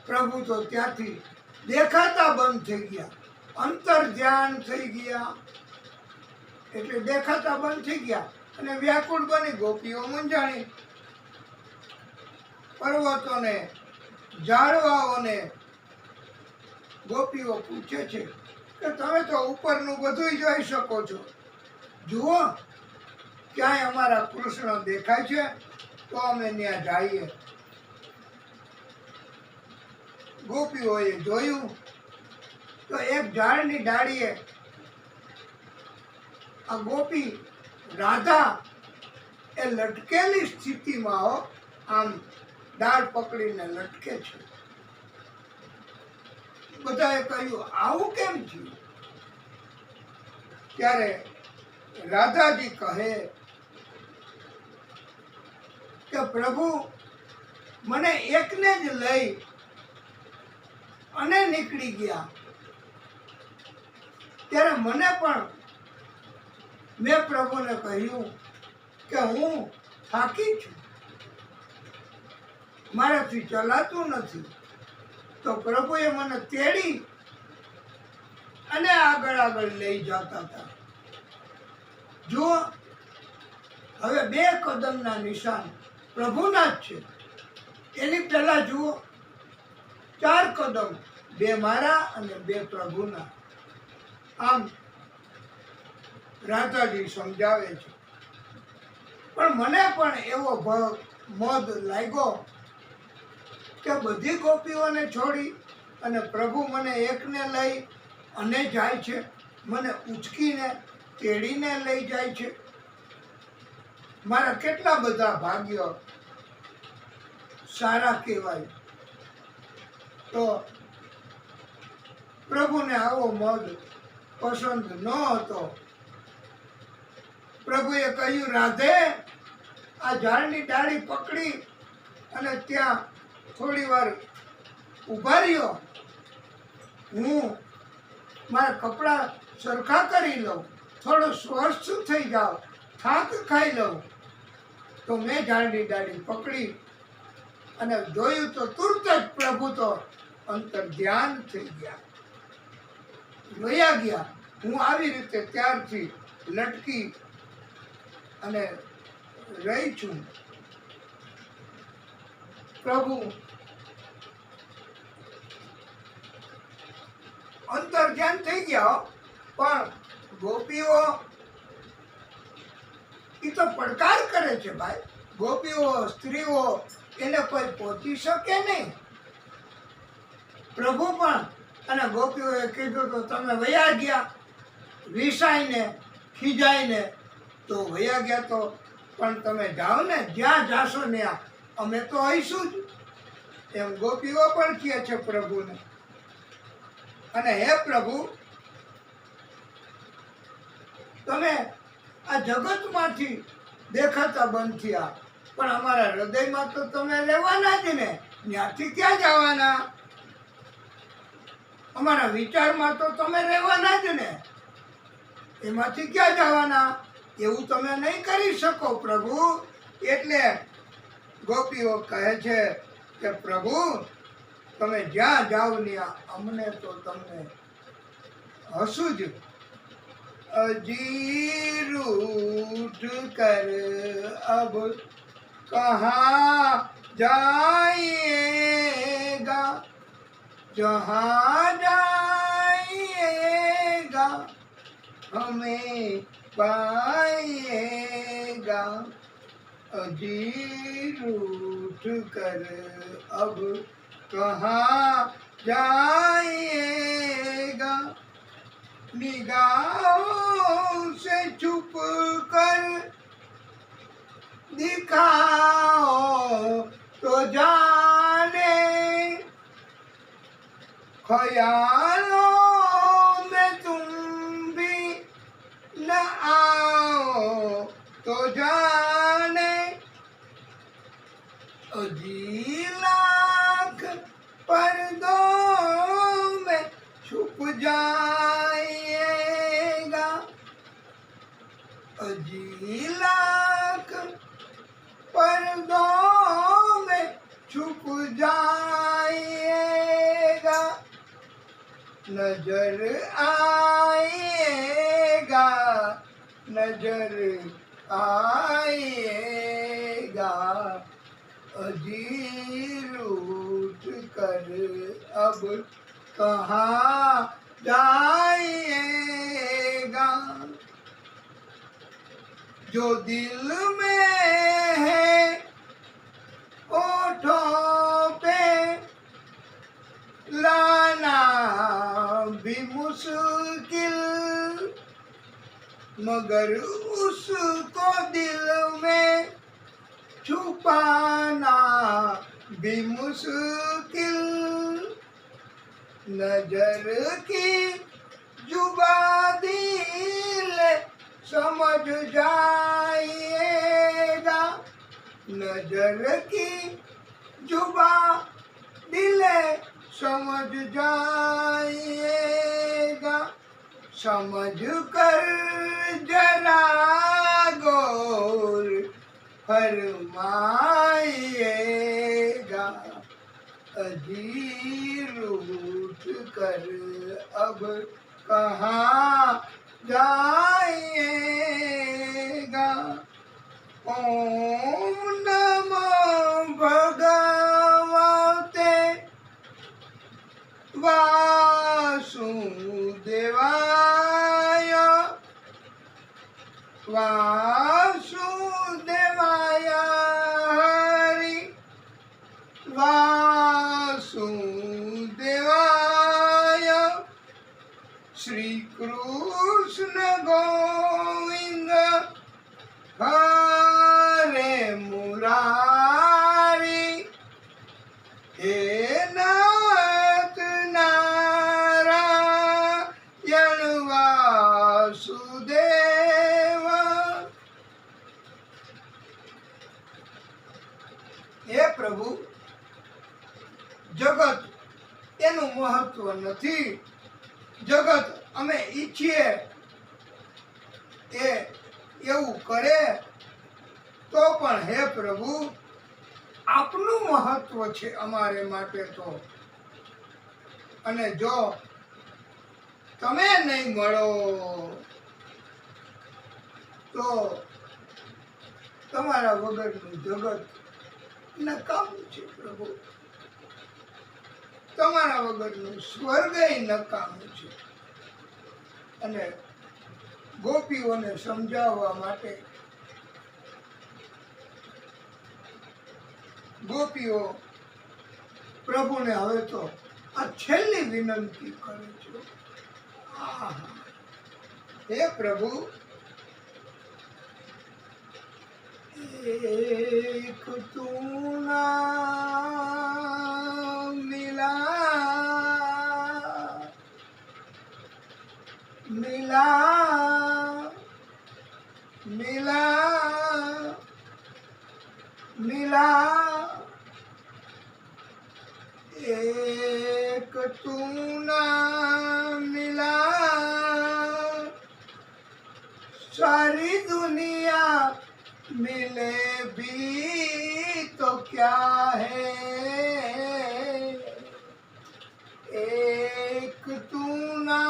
પ્રભુ તો ત્યાંથી દેખાતા બંધ થઈ ગયા, અંતર ધ્યાન થઈ ગયા, એટલે દેખાતા બંધ થઈ ગયા અને વ્યાકુળ બની ગોપીઓ મૂંઝાણી. પર્વતોને ઝાડવાઓને ગોપીઓ પૂછે છે કે તમે તો ઉપરનું બધું જોઈ શકો છો, જુઓ ક્યાંય અમારા કૃષ્ણ દેખાય છે તો અમે ત્યાં જઈએ. ગોપીઓએ જોયું તો એક ઝાડની ડાળીએ આ ગોપી રાધા એ લટકેલી સ્થિતિમાં આમ ડાળ પકડીને લટકે છે. બધાએ કહ્યું આવું કેમ થયું? ત્યારે રાધાજી કહે કે પ્રભુ મને એકને જ લઈ અને નીકળી ગયા, ત્યારે મને પણ મેં પ્રભુને કહ્યું કે હું થાકી છું, મારાથી ચલાતું નથી. તો પ્રભુએ મને તેડી અને આગળ આગળ લઈ જતા હતા. જુઓ, હવે 2 કદમના નિશાન પ્રભુના જ છે. એની પહેલા જુઓ 4 કદમ, 2 મારા અને 2 પ્રભુના. આમ રાધાજી સમજાવે છે. પણ મને પણ એવો મધ લાગ્યો કે બધી ગોપીઓને છોડી અને પ્રભુ મને એકને લઈ અને જાય છે, મને ઉચકીને તેડીને લઈ જાય છે. મારા કેટલા બધા ભાગ્ય સારા કહેવાય. તો પ્રભુને આવો મધ પસંદ ન હતો. પ્રભુએ કહ્યું, રાધે આ ઝાડની ડાળી પકડી અને ત્યાં થોડી વાર ઊભા રહ્યો, હું મારા કપડાં સરખા કરી લઉં, થોડો સ્વસ્થ થઈ જાઉં, થાક ખાઈ લઉં. તો મેં ઝાડની ડાળી પકડી અને જોયું તો તુરત જ પ્રભુ તો અંતર ધ્યાન થઈ ગયા, વયા ગયા. હું આવી રીતે ત્યારથી લટકી અને રહી છું. પ્રભુ અંતર ધ્યાન થઈ ગયા, પણ ગોપીઓ એ તો પડકાર કરે છે ભાઈ. ગોપીઓ સ્ત્રીઓ એને કોઈ પહોંચી શકે નહીં. પ્રભુ પણ અને ગોપીઓએ કીધું તો તમે વયા ગયા, વિસાઈને ખીજાઈને તો વયા ગયા. તો પણ તમે જાઓ ને, જ્યાં જાશો ત્યાં અમે તો આવીશું જ, એમ ગોપીઓ પણ કહે છે પ્રભુને. અને હે પ્રભુ, તમે આ જગતમાંથી દેખાતા બંધ થયા, પણ અમારા હૃદયમાં તો તમે રહેવાના જ ને, ત્યાંથી ક્યાં જવાના? અમારા વિચારમાં તો તમે રહેવાના જ ને, એમાંથી ક્યાં જવાના? એવું તમે નહીં કરી શકો પ્રભુ. એટલે ગોપીઓ કહે છે કે પ્રભુ તમે જ્યાં જાઓ ત્યાં અમને તો તમને હસું જ। अजी रूठ कर अब कहाँ जाइएगा, जहाँ जाइएगा हमें पाइएगा। अजी रूठ कर अब कहाँ जाइएगा, निगाहों से छुप कर दिखाओ तो जाने, ख्यालों में तुम भी न आओ तो जाने। अजी लाख पर्दों में छुप जाइएगा, अजी लाख पर्दों में छुप जाइएगा, नजर आइएगा, नजर आइएगा। अजी रूठ कर अब कहाँ जाइएगा, जो दिल में है होठों पे लाना भी मुश्किल, मगर उसको दिल में छुपाना भी मुश्किल। नजर की जुबा दिल समझ जाइएगा, नजर की जुबा दिल समझ जाइएगा। समझ कर जरा गौर फरमाइएगा, अजी रूठ कर अब कहाँ जाइएगा। ओम नमो भगवते वासुदेवाय, वासुदेवाय हरि वासुदेवाय। श्री कृष्ण गोविंद हरे मुरारी, हे नाथ नारायण वासुदेव। हे प्रभु जगत એનું મહત્વ નથી, જગત અમે ઈચ્છીએ એ એવું કરે તો પણ હે પ્રભુ આપનું મહત્વ છે અમારે માટે તો, અને જો તમે નહીં મળો તો તમારા વગરનું જગત નકામું છે પ્રભુ, તમારા વગરનું સ્વર્ગય નકામું છે। અને ગોપીઓને સમજાવવા માટે ગોપીઓ પ્રભુને હવે તો આ છેલ્લી વિનંતી કરે છે। હે પ્રભુ एक तू नाम मिला, मिला मिला मिला, एक तू नाम मिला, सारी दुनिया मिले भी तो एक तू ना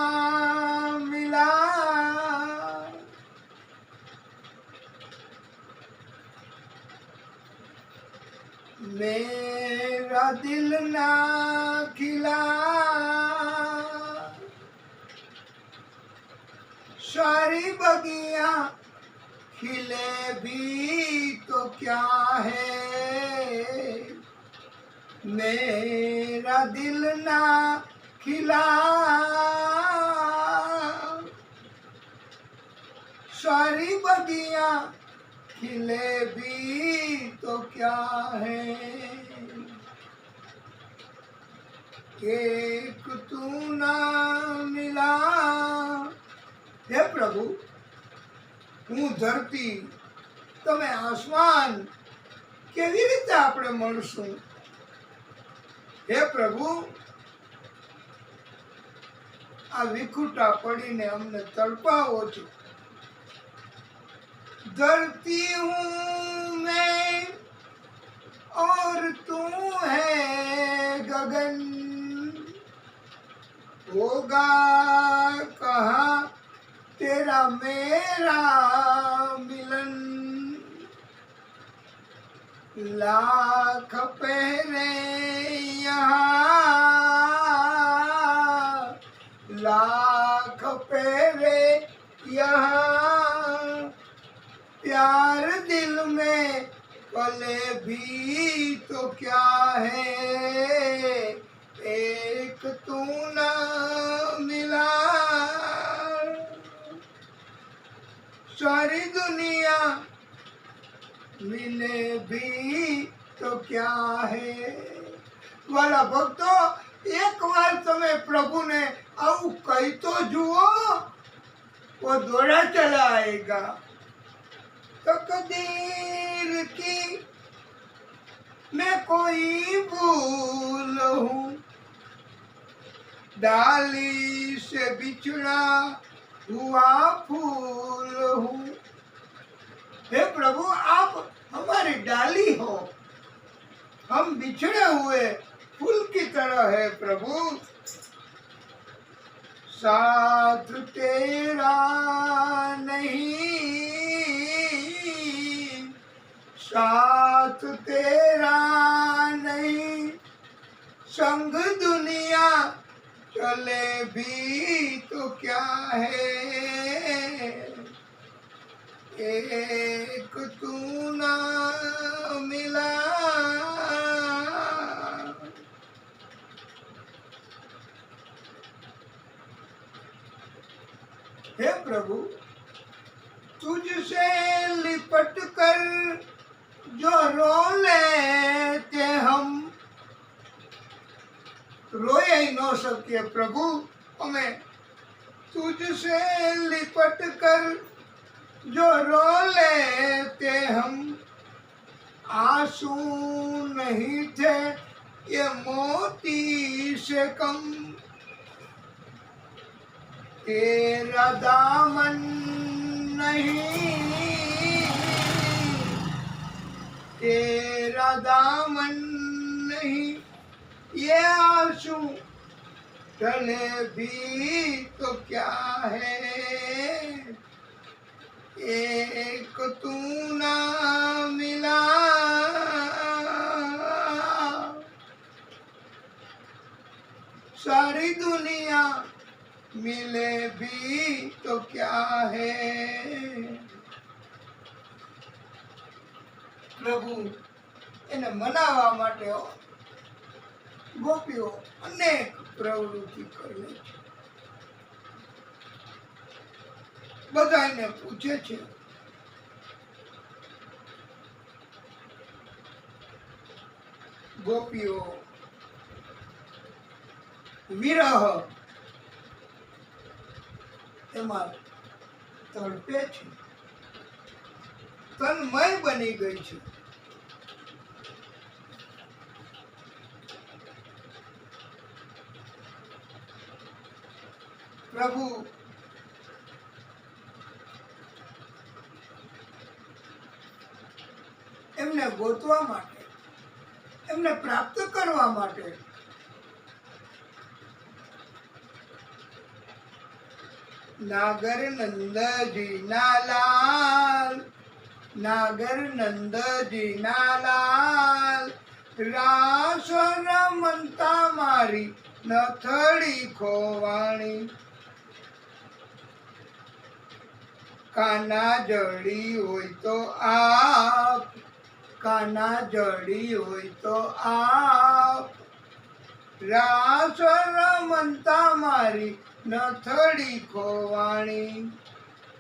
मिला, मेरा दिल ना खिला, सारी बगियां खिले भी तो क्या है, मेरा दिल ना खिला, सारी बगियां खिले भी तो क्या है, एक तू ना मिला। हे प्रभु, હું ધરતી, તમે આસમાન, કેવી રીતે આપણે મળશું? હે પ્રભુ, આ વિખૂટા પડીને અમને તડપાવો છો। धरती हूँ मैं और तू है गगन, होगा कहाँ तेरा मेरा मिलन, लाख पहरे यहाँ, लाख पहरे यहाँ, प्यार दिल में पले भी तो क्या है, एक तू ना मिला, सारी दुनिया मिले भी तो क्या है। वाला भक्तो, एक बार તમે પ્રભુને આવું કહી તો જુઓ, वो दौड़ा चला आएगा। तकदीर की मैं कोई भूल हूँ, डाली से बिछड़ा हुआ फूल हूँ। हे प्रभु, आप हमारी डाली हो, हम बिछड़े हुए फूल की तरह है प्रभु। साथ तेरा नहीं, साथ तेरा नहीं, संग दुनिया चले भी तो क्या है, एक तू ना मिला। हे प्रभु, तुझसे लिपट कर जो रो लेते हम, रोए ही न सके प्रभु, हमें तुझसे लिपट कर जो रो लेते हम, आंसू नहीं थे ये मोती से कम, तेरा दामन नहीं, तेरा दामन नहीं, ये आंसू चले भी तो क्या है, एक तू ना मिला। सारी दुनिया मिले भी तो क्या है। પ્રભુ એને મનાવવા માટે ગોપીઓ અનેક પ્રવૃત્તિ કરે છે, બધાને પૂછે છે, ગોપીઓ વિરહ એમાં તડપે છે, તન્મય બની ગઈ છે। પ્રભુ એમને ગોતવા માટે, એમને પ્રાપ્ત કરવા માટે નાગર નંદજી ના લાલ, નાગર નંદજી ના લાલ, રાસ રમતા મારી નથડી ખોવાણી. કાના જડી હોય તો આપ, કાના જડી હોય તો આપ, રાસ રમતા મારી નથડી ખોવાણી.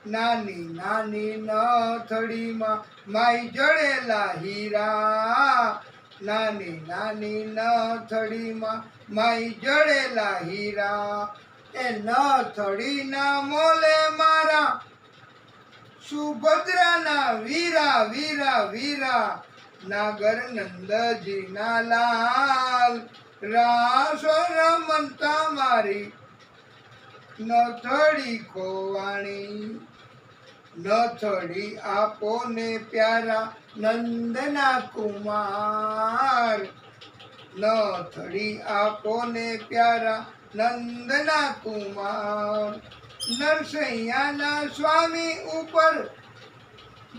નાની નાની નથડીમાં માઈ જડેલા હીરા, નાની નાની નથડીમાં માઈ જડેલા હીરા. એ નથડીના મોલે મારા સુભદ્રાના વીરા વીરા વીરા. નાગર નંદજી ના લાલ, રાસ રમતા મારી નથડી ખોવાણી. નથડી આપો ને પ્યારા નંદના કુમાર, નથડી આપો ને પ્યારા નંદના કુમાર. નરસૈયાના સ્વામી ઉપર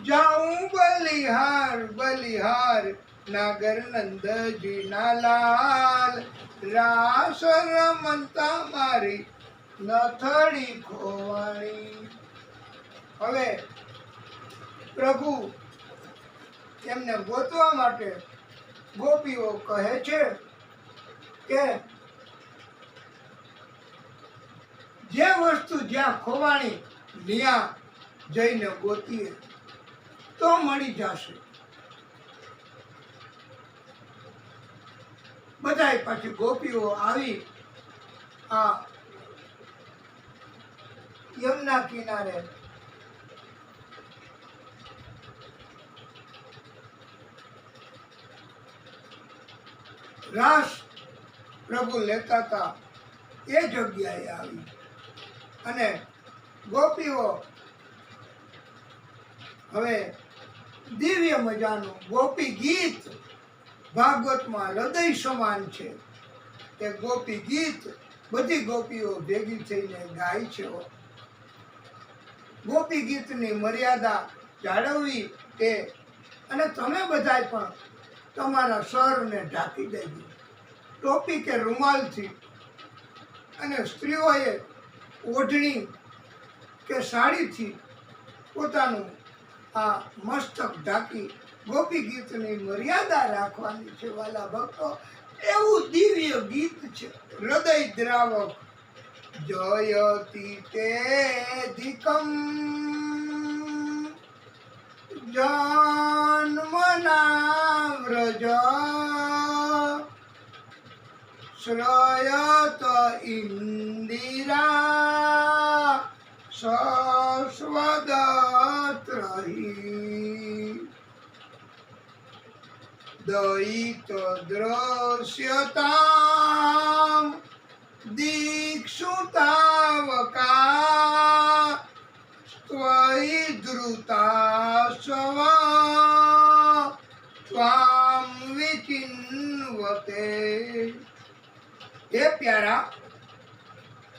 જાઉં બલિહાર બલિહાર. નાગર નંદજી ના લાલ, રાસ રમતા મારી નથડી ખોવાણી. હવે પ્રભુ એમને ગોતવા માટે ગોપીઓ કહે છે કે જે વસ્તુ જ્યાં ખોવાણી ત્યાં જઈને ગોતીએ તો મળી જશે. બધાય પાછી ગોપીઓ આવી આ યમુના કિનારે રાસ પ્રભુ લેતા હતા એ જગ્યાએ આવી અને ગોપીઓ હવે દિવ્ય મજાનું ગોપી ગીત ભાગવતમાં હૃદય સમાન છે. એ ગોપી ગીત બધી ગોપીઓ ભેગી થઈને ગાય છે. ગોપી ગીતની મર્યાદા જાળવવી એ, અને તમે બધાય પણ તમારા સરને ઢાંકી દેજો ટોપી કે રૂમાલથી, અને સ્ત્રીઓએ ઓઢણી કે સાડીથી પોતાનું આ મસ્તક ઢાંકી ગોપી ગીતની મર્યાદા રાખવાની છે. વાલા ભક્તો, એવું દિવ્ય ગીત છે, હૃદય દ્રાવક. જયતિ તેધિકમ જન્મના વ્રજ, શ્રયત ઇન્દિરા શશ્વદત્રહી. દયિત દ્રશ્યતામ દીક્ષુતાવકા ત્વયિ ધૃતાશવા ત્વામ વિચિન્વતે. હે પ્યારા,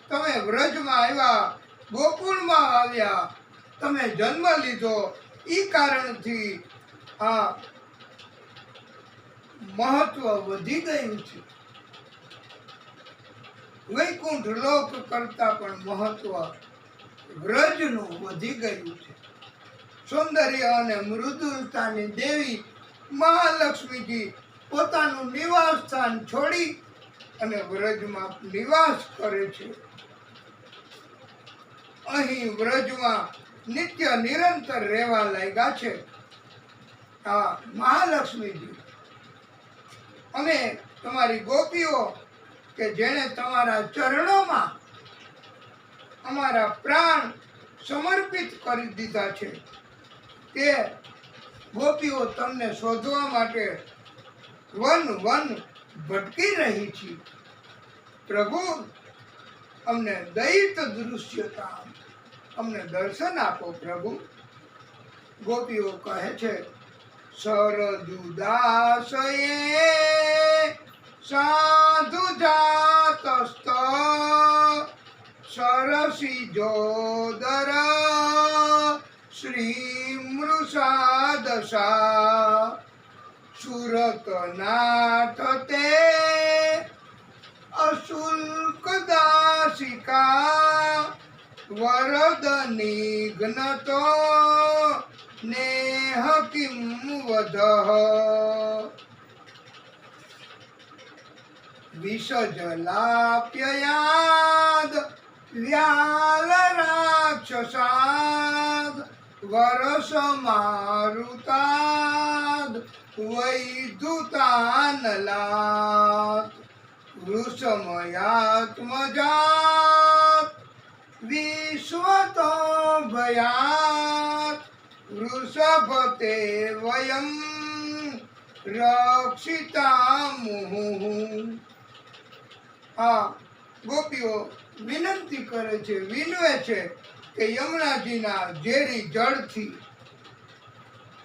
તમે વ્રજમાં આવ્યા, ગોકુળમાં આવ્યા, તમે જન્મ લીધો, ઈ કારણથી આ મહત્વ વધી ગયું છે. વૈકુંઠ લોક કરતા પણ મહત્વ વ્રજનું વધી ગયું છે. સૌંદર્ય અને મૃદુલતાની દેવી મહાલક્ષ્મીજી પોતાનું નિવાસ સ્થાન છોડી અને વ્રજમાં નિવાસ કરે છે. અહીં વ્રજમાં નિત્ય નિરંતર રહેવા લાગ્યા છે આ મહાલક્ષ્મીજી. અમે તમારી ગોપીઓ કે જેણે તમારા ચરણોમાં અમારા પ્રાણ સમર્પિત કરી દીધા છે, તે ગોપીઓ તમને શોધવા માટે વન વન ભટકી રહી છે. પ્રભુ, અમને દૈત દૃશ્યતા, અમને દર્શન આપો પ્રભુ. ગોપીઓ કહે છે, સરદુદાસયે સાધુ જાતસ્ત સરસ સિજોદર શ્રી મૃષાદશા સુરતનાથ તે અશુલ્ક દાસિકા વરદ નિઘ્નતો નેહ કિં વદઃ વિષજલાપ્યયાદ વ્યાલ રાક્ષસાદ વરસ મારુતાદ વૈદુતાનલાત વૃષમયાત્મજાત વિશ્વતો ભયાત વૃષભતે વયમ રક્ષિતામુઃ. આ ગોપીઓ વિનંતી કરે છે, વિનવે છે કે યમુનાજીના ઝેરી જળથી,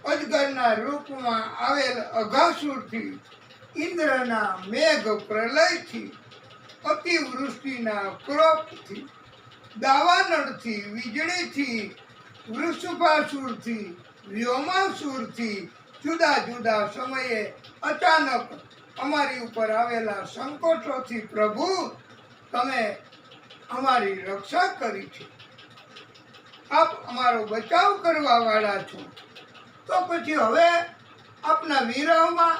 અજગરના રૂપમાં આવેલ અઘાસુરથી, ઇન્દ્રના મેઘ પ્રલયથી, અતિવૃષ્ટિના ક્રોપથી, દાવાનળથી, વીજળીથી, વૃષભાસુરથી, વ્યોમાસુરથી, જુદા જુદા સમયે અચાનક અમારી ઉપર આવેલા સંકટોથી પ્રભુ તમે અમારી રક્ષા કરી છે. આપ અમારો બચાવ કરવા વાળા છો. તો પછી હવે આપના વિરહમાં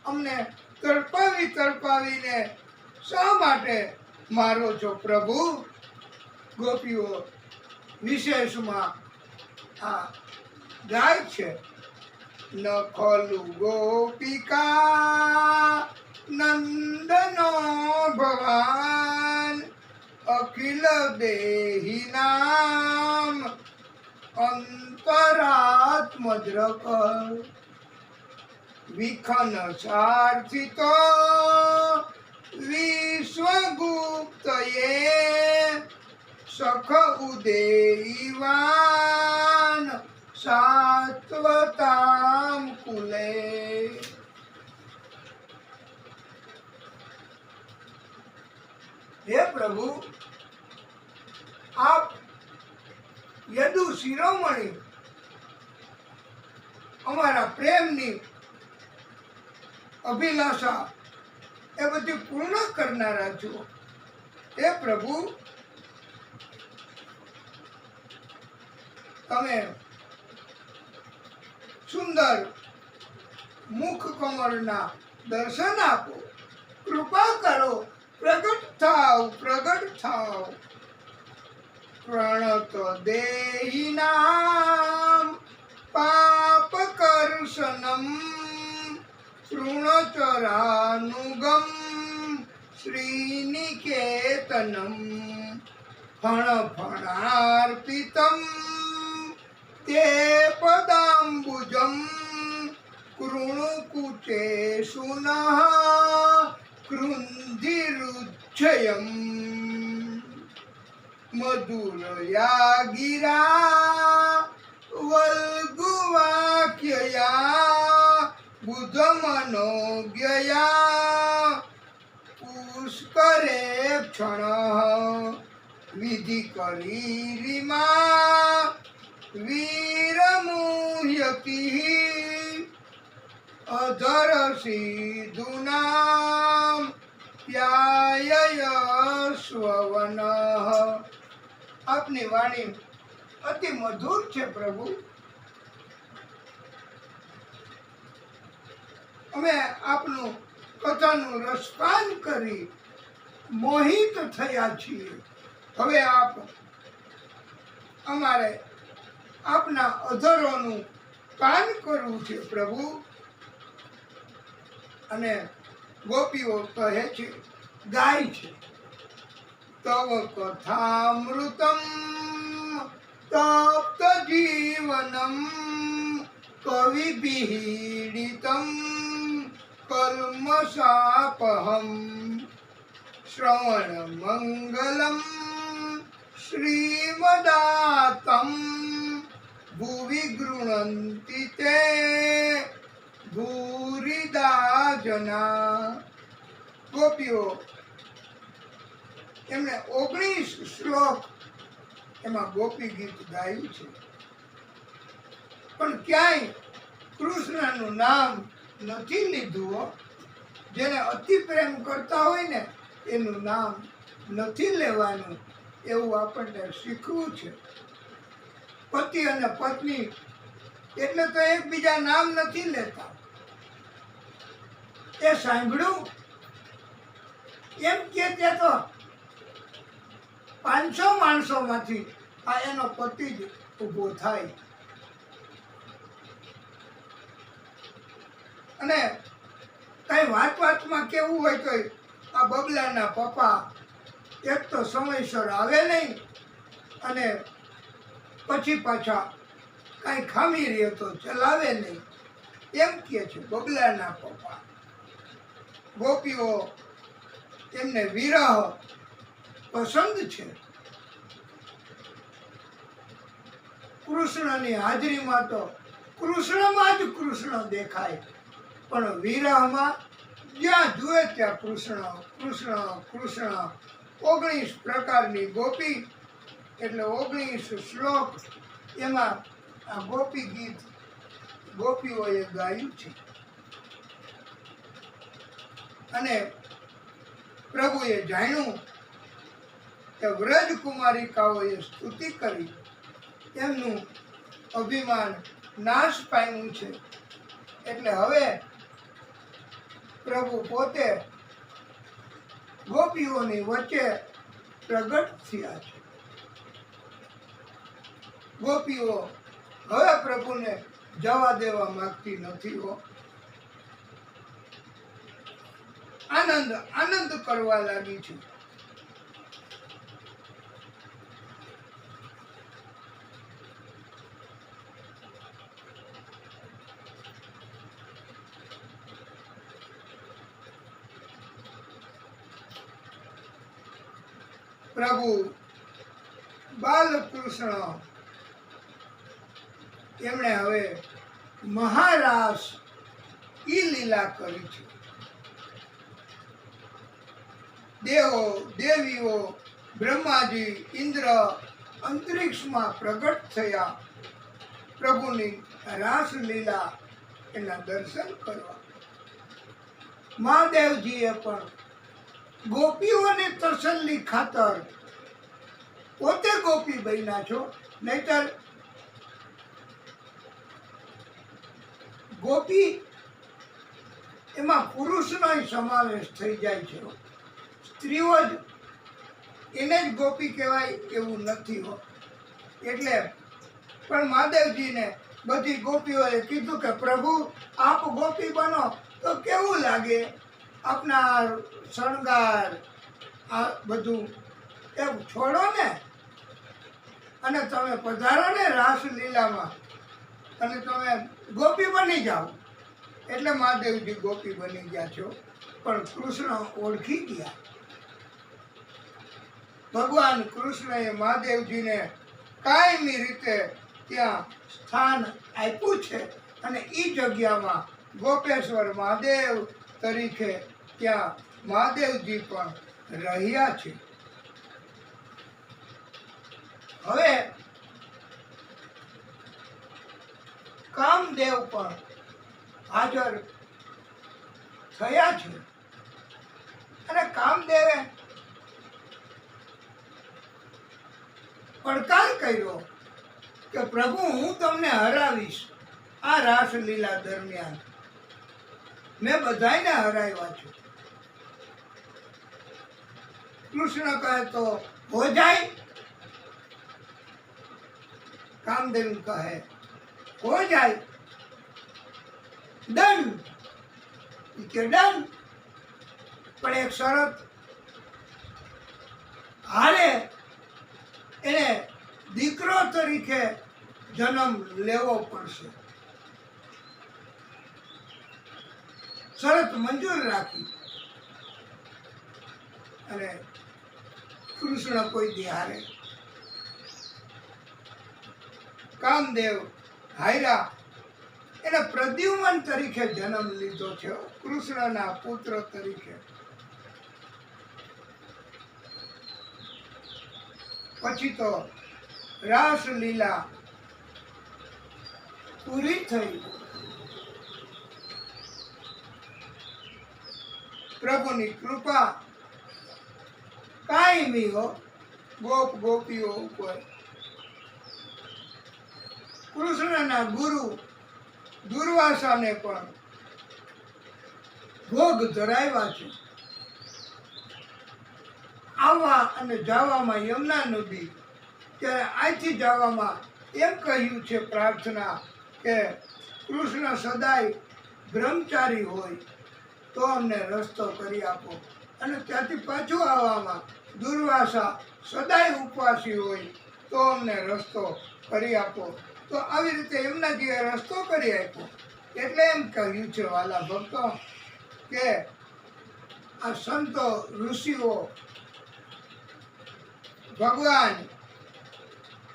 અમને તડપાવીને શા માટે મારો છો પ્રભુ? ગોપીઓ વિશેષમાં આ ગાય છે. ન ખલુ ગોપિકા નંદનો ભવાન અખિલ દેહી નામ અંતરાત્મદ્રક વિખન સાર્થિતો વિશ્વગુપ્તયે સખ ઉદેયવાન સાત્વતામ કુલે. હે પ્રભુ, આપ યદુ શિરોમણી અમારા પ્રેમની અભિલાષા એ બધી પૂર્ણ કરનારા છો. હે પ્રભુ, તમે સુંદર મુખ કમળના દર્શન આપો, કૃપા કરો, પ્રગટ થાવ. પ્રણત દેહિનામ પાપ કર્ષણમ તૃણચરાનુગમ શ્રીનિકેતનમ ફણાર્પિતમ તે પદાંબુજમ કૃણુકુચે સુનઃ કૃંધિરુચ્છયમ મધુરયા ગિરા વલ્ગુવાક્યયા બુધમનોજ્ઞયા પુષ્કરે ક્ષણ વિધિ કરી રીમા વીરમુહ્યતિ અધર સિધુનામ પ્યાયયસ્વવન. આપની વાણી અતિ મધુર છે પ્રભુ. અમે આપનું કથાનું રસપાન કરી મોહિત થયા છીએ. હવે આપ અમારે આપના અધરોનું પાન કરવું છે પ્રભુ. અને ગોપીઓ કહે છે, ગાય છે, તવ કથામૃતમ તપ્ત જીવનમ કવિભીડિતમ કલ્મષાપહમ શ્રવણ મંગલમ શ્રીમદાતમ ભુવિ ગૃણંતિ તે ભૂરિદા જના. ગોપીઓ એમણે 19 શ્લોક એમાં ગોપી ગીત ગાયું છે, પણ ક્યાંય કૃષ્ણનું નામ નથી લીધું હો. જેને અતિ પ્રેમ કરતા હોય ને એનું નામ નથી લેવાનું, એવું આપણને શીખવું છે. પતિ અને પત્ની એટલે તો એકબીજા નામ નથી લેતા. એ સાંભળ્યું એમ કે તે તો 500 માણસોમાંથી આ એનો પતિ જ ઊભો થાય. અને કઈ વાતમાં કેવું હોય તો આ બબલાના પપ્પા એક તો સમયસર આવે નહીં, અને પછી પાછા કઈ ખામી રહે તો ચલાવે નહીં, એમ કે છે બબલાના પપ્પા. ગોપીઓ એમને વિરહ પસંદ છે. કૃષ્ણની હાજરીમાં તો કૃષ્ણમાં જ કૃષ્ણ દેખાય, પણ વિરહમાં જ્યાં જુએ ત્યાં કૃષ્ણ કૃષ્ણ કૃષ્ણ. 19 પ્રકારની ગોપી એટલે 19 શ્લોક, એમાં આ ગોપી ગીત ગોપીઓએ ગાયું છે. અને પ્રભુએ જાણ્યું કે વ્રજકુમારિકાઓએ સ્તુતિ કરી, એમનું અભિમાન નાશ પામ્યું છે. એટલે હવે પ્રભુ પોતે ગોપીઓની વચ્ચે પ્રગટ થયા છે. ગોપીઓ હવે પ્રભુને જવા દેવા માંગતી નથી હો. આનંદ આનંદ કરવા લાગી છે. પ્રભુ બાલકૃષ્ણ એમણે હવે મહારાસ ઈ લીલા કરી છે. દેવો દેવીઓ બ્રહ્માજી ઇન્દ્ર અંતરિક્ષમાં પ્રગટ થયા પ્રભુની રાસલીલા એના દર્શન કરવા. મહાદેવજીએ પણ ગોપીઓને તસલ્લી ખાતર પોતે ગોપી બન્યા છો, નહીતર ગોપી એમાં પુરુષનો સમાવેશ થઈ જાય છે. સ્ત્રીઓ જ એને જ ગોપી કહેવાય એવું નથી હો. એટલે પણ મહાદેવજીને બધી ગોપીઓએ કીધું કે પ્રભુ આપ ગોપી બનો તો કેવું લાગે, આપના શણગાર આ બધું એવું છોડો ને, અને તમે પધારો ને રાસલીલામાં, અને તમે ગોપી બની જાઓ. એટલે મહાદેવજી ગોપી બની ગયા છો. પણ કૃષ્ણ ઓળખી ગયા. ભગવાન કૃષ્ણએ મહાદેવજીને કાયમી રીતે ત્યાં સ્થાન આપ્યું છે, અને એ જગ્યામાં ગોપેશ્વર મહાદેવ તરીકે ત્યાં મહાદેવજી પણ રહ્યા છે. હવે કામદેવ પણ હાજર થયા છે, અને કામદેવે પડકાર કર્યો કે પ્રભુ હું તમને હરાવીશ. આ રાસલીલા દરમિયાન મેં બધાને હરાવ્યા છે. કૃષ્ણ કહે તો હો જાય, કામદેવ કહે હો જાય, ડન કે ડન, પણ એક શરત, હારે એને દીકરો તરીકે જન્મ લેવો પડશે. શરત મંજૂર રાખી, અને કૃષ્ણ કોઈ દી હારે. કામદેવ હાયરા એને પ્રદ્યુમન તરીકે જન્મ લીધો છે, કૃષ્ણના પુત્ર તરીકે. પછી તો રાસલીલા પૂરી થઈ. પ્રભુની કૃપા કાયમી હો ગોપ ગોપીઓ ઉપર. કૃષ્ણના ગુરુ દુર્વાસાને પણ ભોગ ધરાવ્યા છે. આવવા અને જવામાં યમુના નદી, ત્યારે અહીંથી જવામાં એમ કહ્યું છે પ્રાર્થના કે કૃષ્ણ સદાય બ્રહ્મચારી હોય તો અમને રસ્તો કરી આપો. અને ત્યાંથી પાછું આવવામાં દુર્વાસા સદાય ઉપવાસી હોય તો અમને રસ્તો કરી આપો. તો આવી રીતે યમુનાજીએ રસ્તો કરી આપ્યો. એટલે એમ કહ્યું છે વાલા ભક્તો કે આ સંતો ઋષિઓ ભગવાન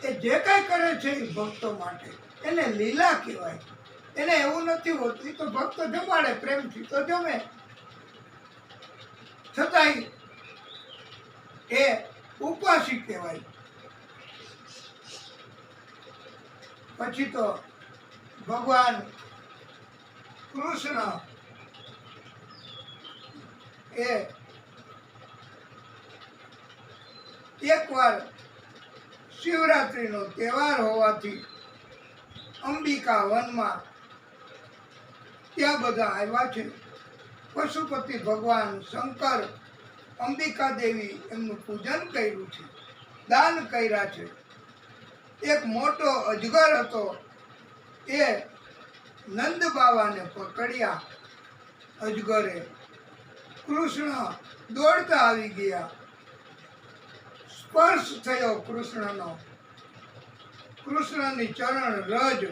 એ જે કાંઈ કરે છે એ ભક્તો માટે એને લીલા કહેવાય. એને એવું નથી હોતું, તો ભક્તો જમાડે પ્રેમથી તો જમે, છતાંય એ ઉપવાસી કહેવાય. પછી તો ભગવાન કૃષ્ણ એ એકવાર શિવરાત્રિનો તહેવાર હોવાથી અંબિકા વનમાં ત્યાં બધા આવ્યા છે. પશુપતિ ભગવાન શંકર, અંબિકા દેવી એમનું પૂજન કર્યું છે, દાન કર્યા છે. એક મોટો અજગર હતો, એ નંદ બાવાને પકડ્યા. અજગરે કૃષ્ણ દોડતા આવી ગયા. સ્પર્શ થયો કૃષ્ણનો, કૃષ્ણની ચરણ રજ,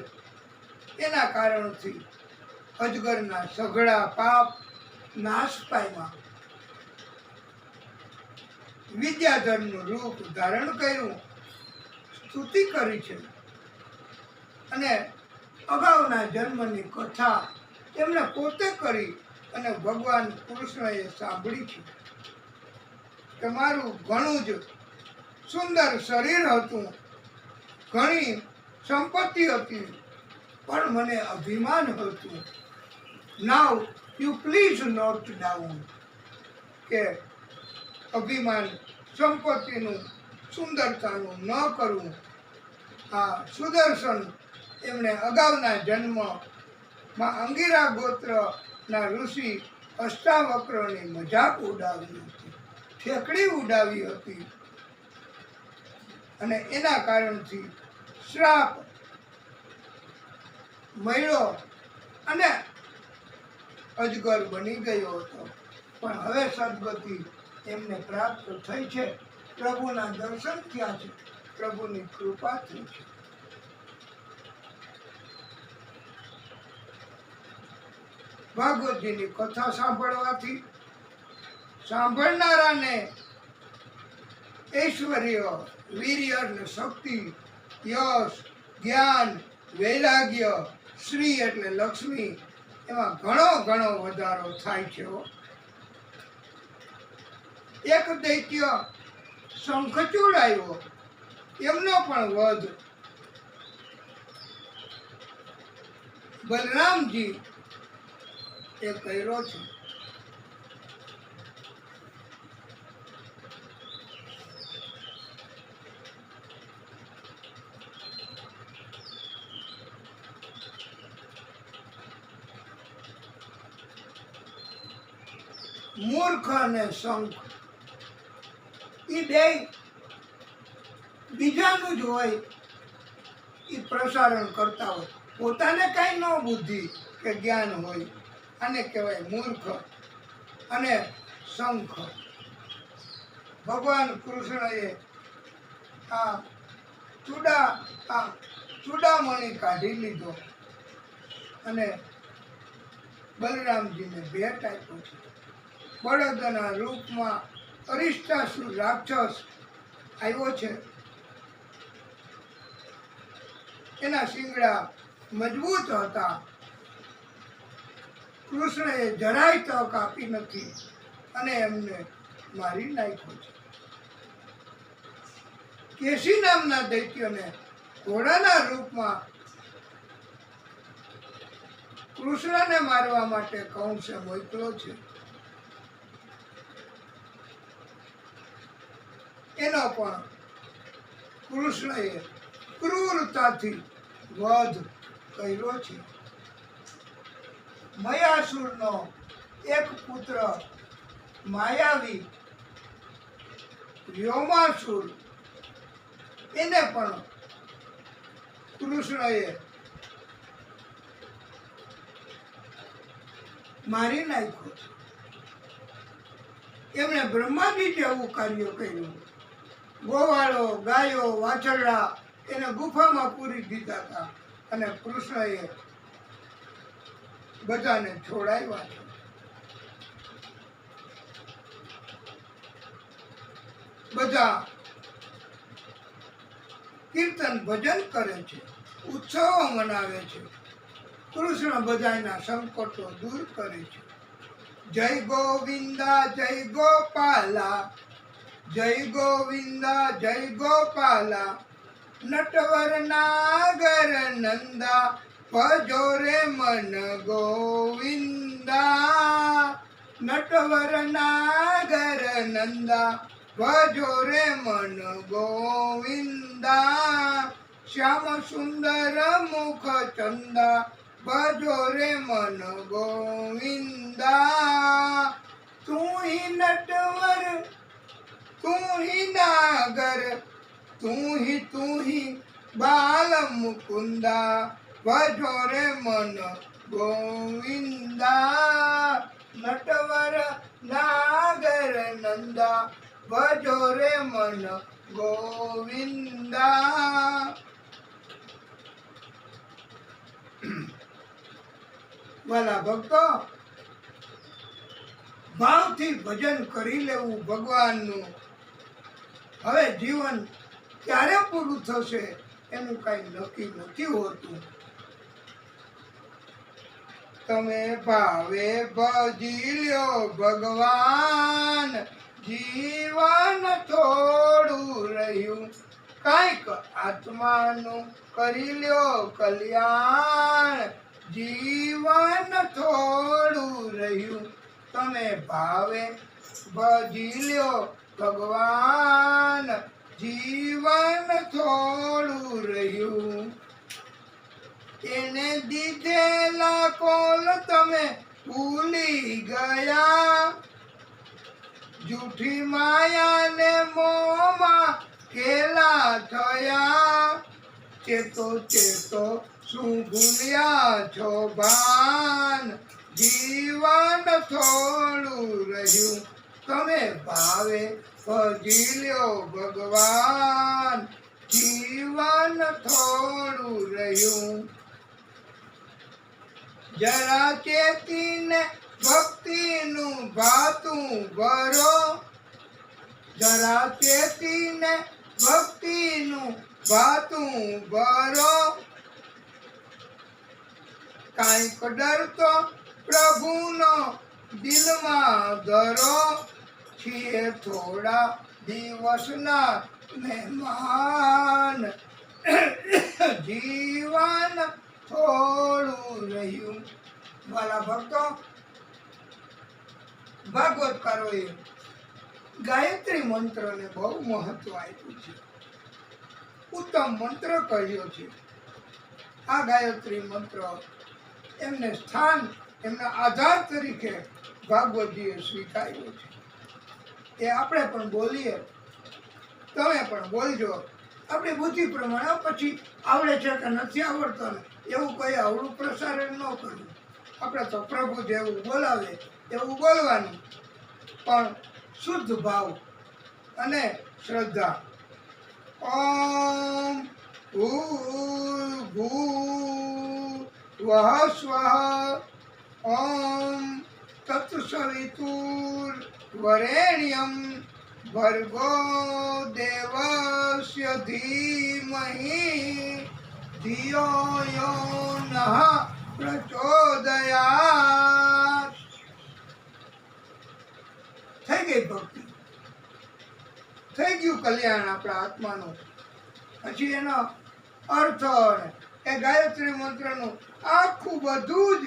એના કારણથી અજગરના સઘળા પાપ નાશ પામ્યા. વિદ્યાધરનું રૂપ ધારણ કર્યું, સ્તુતિ કરી છે. અને અગાઉના જન્મની કથા એમણે પોતે કરી અને ભગવાન કૃષ્ણએ સાંભળી છે કે મારું ઘણું જ સુંદર શરીર હતું, ઘણી સંપત્તિ હતી, પણ મને અભિમાન હતું. Now you please note down, કે અભિમાન સંપત્તિનું સુંદરતાનું ન કરવું. આ સુદર્શન એમણે અગાઉના જન્મમાં અંગિરા ગોત્રના ઋષિ અષ્ટાવક્રની મજાક ઉડાવી હતી, ઠેકડી ઉડાવી હતી. અને એના કારણથી શ્રાપ મળ્યો અને અજગર બની ગયો હતો. પણ હવે સદગતિ એમને પ્રાપ્ત થઈ છે. પ્રભુના દર્શન થયા છે, પ્રભુની કૃપા થઈ છે. ભાગવતજીની કથા સાંભળવાથી સાંભળનારાને ઐશ્વર્ય, વીર્ય અને શક્તિ, યશ, જ્ઞાન, વૈરાગ્ય, શ્રી એટલે લક્ષ્મી, એમાં ઘણો ઘણો વધારો થાય છે. એક દૈત્ય શંખચૂડ આવ્યો, એમનો પણ વધ બલરામજી એ કર્યો છે. મૂર્ખ અને શંખ એ બે બીજાનું જ હોય, એ પ્રસારણ કરતા હોય, પોતાને કાંઈ ન બુદ્ધિ કે જ્ઞાન હોય. આને કહેવાય મૂર્ખ અને શંખ. ભગવાન કૃષ્ણએ આ ચૂડામણી કાઢી લીધો અને બલરામજીને ભેટ આપ્યો છે. બળદના રૂપમાં અરિષ્ટાસુર રાક્ષસ આવ્યો છે. એના શિંગડા મજબૂત હતા. કૃષ્ણએ જરાય તક આપી નથી અને એમને મારી નાખ્યો છે. કેસી નામના દૈત્યને ઘોડાના રૂપમાં કૃષ્ણને મારવા માટે કંસે મોકલો છે. એનો પણ કૃષ્ણએ ક્રૂરતાથી વધ કર્યો છે. મયાસુરનો એક પુત્ર માયાવી વ્યોમાસુર, એને પણ કૃષ્ણએ મારી નાખ્યો છે. એમણે બ્રહ્માજી જેવું કાર્ય કર્યું. ગોવાળો, ગાયો, વાછરડા એને ગુફામાં પૂરી દીધા હતા અને કૃષ્ણએ બધાને છોડાવ્યા છે. બધા કીર્તન ભજન કરે છે, ઉત્સવો મનાવે છે. કૃષ્ણ બધાના સંકટો દૂર કરે છે. જય ગોવિંદા જય ગોપાલા, જય ગોવિંદા જય ગોપાલા, નટવર નાગર નંદા, ભજો રે મન ગોવિંદા. નટવર નાગર નંદા, ભજો રે મન ગોવિંદા. શ્યામ સુંદર મુખ ચંદા, ભજો રે મન ગોવિંદા. તું હી નટવર તું હી નાગર, તું હી બાલ મુકુંદા, ભજો રે મન ગોવિંદા. નટવર નાગર નંદા, ભજો રે મન ગોવિંદા. વાલા ભક્તો, ભાવથી ભજન કરી લેવું ભગવાનનું. હવે જીવન ક્યારે પૂરું થશે એનું કઈ નક્કી નથી હોતું. તમે ભાવે ભજી લ્યો ભગવાન, જીવન થોડું રહ્યું. કાંઈક આત્માનું કરી લ્યો કલ્યાણ, જીવન થોડું રહ્યું. તમે ભાવે ભજી લ્યો ભગવાન, જીવન થોડું રહ્યું. એને દીધેલા કોલ તમે ભૂલી ગયા, જૂઠી માયાને મોમાં કેલા થયા. ચેતો ચેતો શું ભૂલ્યા છો ભાન, જીવન થોડું રહ્યું. તમે ભાવે ભજી લ્યો ભગવાન, જીવન થોડું રહ્યું. જરા ચેતીને ભક્તિનું ભાતું ભરો, જરા ચેતીને ભક્તિનું ભાતું ભરો. કાંઈક ડરતો પ્રભુનો દિલમાં ધરો, છીએ થોડા દિવસના મહેમાન, જીવન થોડું રહ્યું. વાલા ભક્તો, ભાગવતકારોએ ગાયત્રી મંત્રને બહુ મહત્વ આપ્યું છે, ઉત્તમ મંત્ર કહ્યો છે. આ ગાયત્રી મંત્ર એમને સ્થાન, એમના આધાર તરીકે ભાગવતજીએ સ્વીકાર્યો છે. એ આપણે પણ બોલીએ, તમે પણ બોલજો આપણી બુદ્ધિ પ્રમાણે. પછી આવડે છે કે નથી આવડતો ને એવું કોઈ આવડું પ્રસારણ ન કરવું. આપણે તો પ્રભુ જેવું બોલાવે એવું બોલવાનું, પણ શુદ્ધ ભાવ અને શ્રદ્ધા. ઓમ ભૂર્ભુવઃ સ્વઃ, ઓમ તત્સવિતુર્વરેણ્યં, ભર્ગો દેવસ્ય ધીમહિ, ધિયો યો નઃ પ્રચોદયાત. થઈ ગઈ ભક્તિ. થઈ ગયું કલ્યાણ આપણા આત્માનું. પછી એનો અર્થ એ ગાયત્રી મંત્રનું આખું બધું જ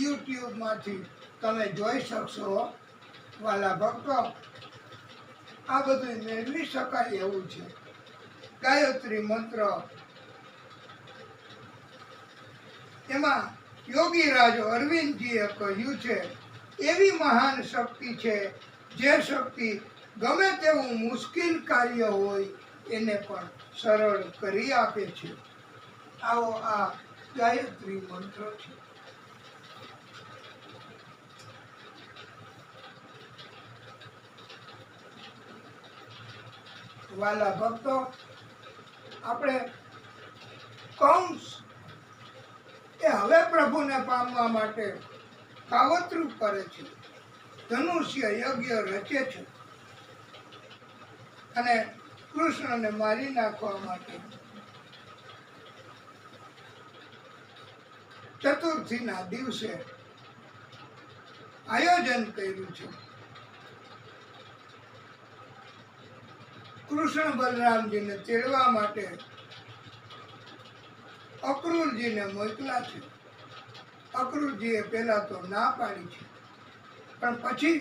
યુટ્યુબમાંથી તમે જોઈ શકશો વાલા ભક્તો. આ બધું મેળવી શકાય એવું છે. ગાયત્રી મંત્ર એમાં યોગીરાજ અરવિંદજીએ કહ્યું છે એવી મહાન શક્તિ છે જે શક્તિ ગમે તેવું મુશ્કેલ કાર્ય હોય એને પણ સરળ કરી આપે છે. આવો આ ગાયત્રી મંત્ર છે. વાલા ભક્તો, આપણે કંસ એ હવે પ્રભુને પામવા માટે કાવતરું કરે છે, ધનુષ્ય યજ્ઞ રચે છે અને કૃષ્ણને મારી નાખવા માટે ચતુર્થીના દિવસે આયોજન કર્યું છે. કૃષ્ણ બલરામજીને તેડવા માટે અક્રૂરજીને મોકલા છે. અક્રૂરજીએ પહેલા તો ના પાડી છે, પણ પછી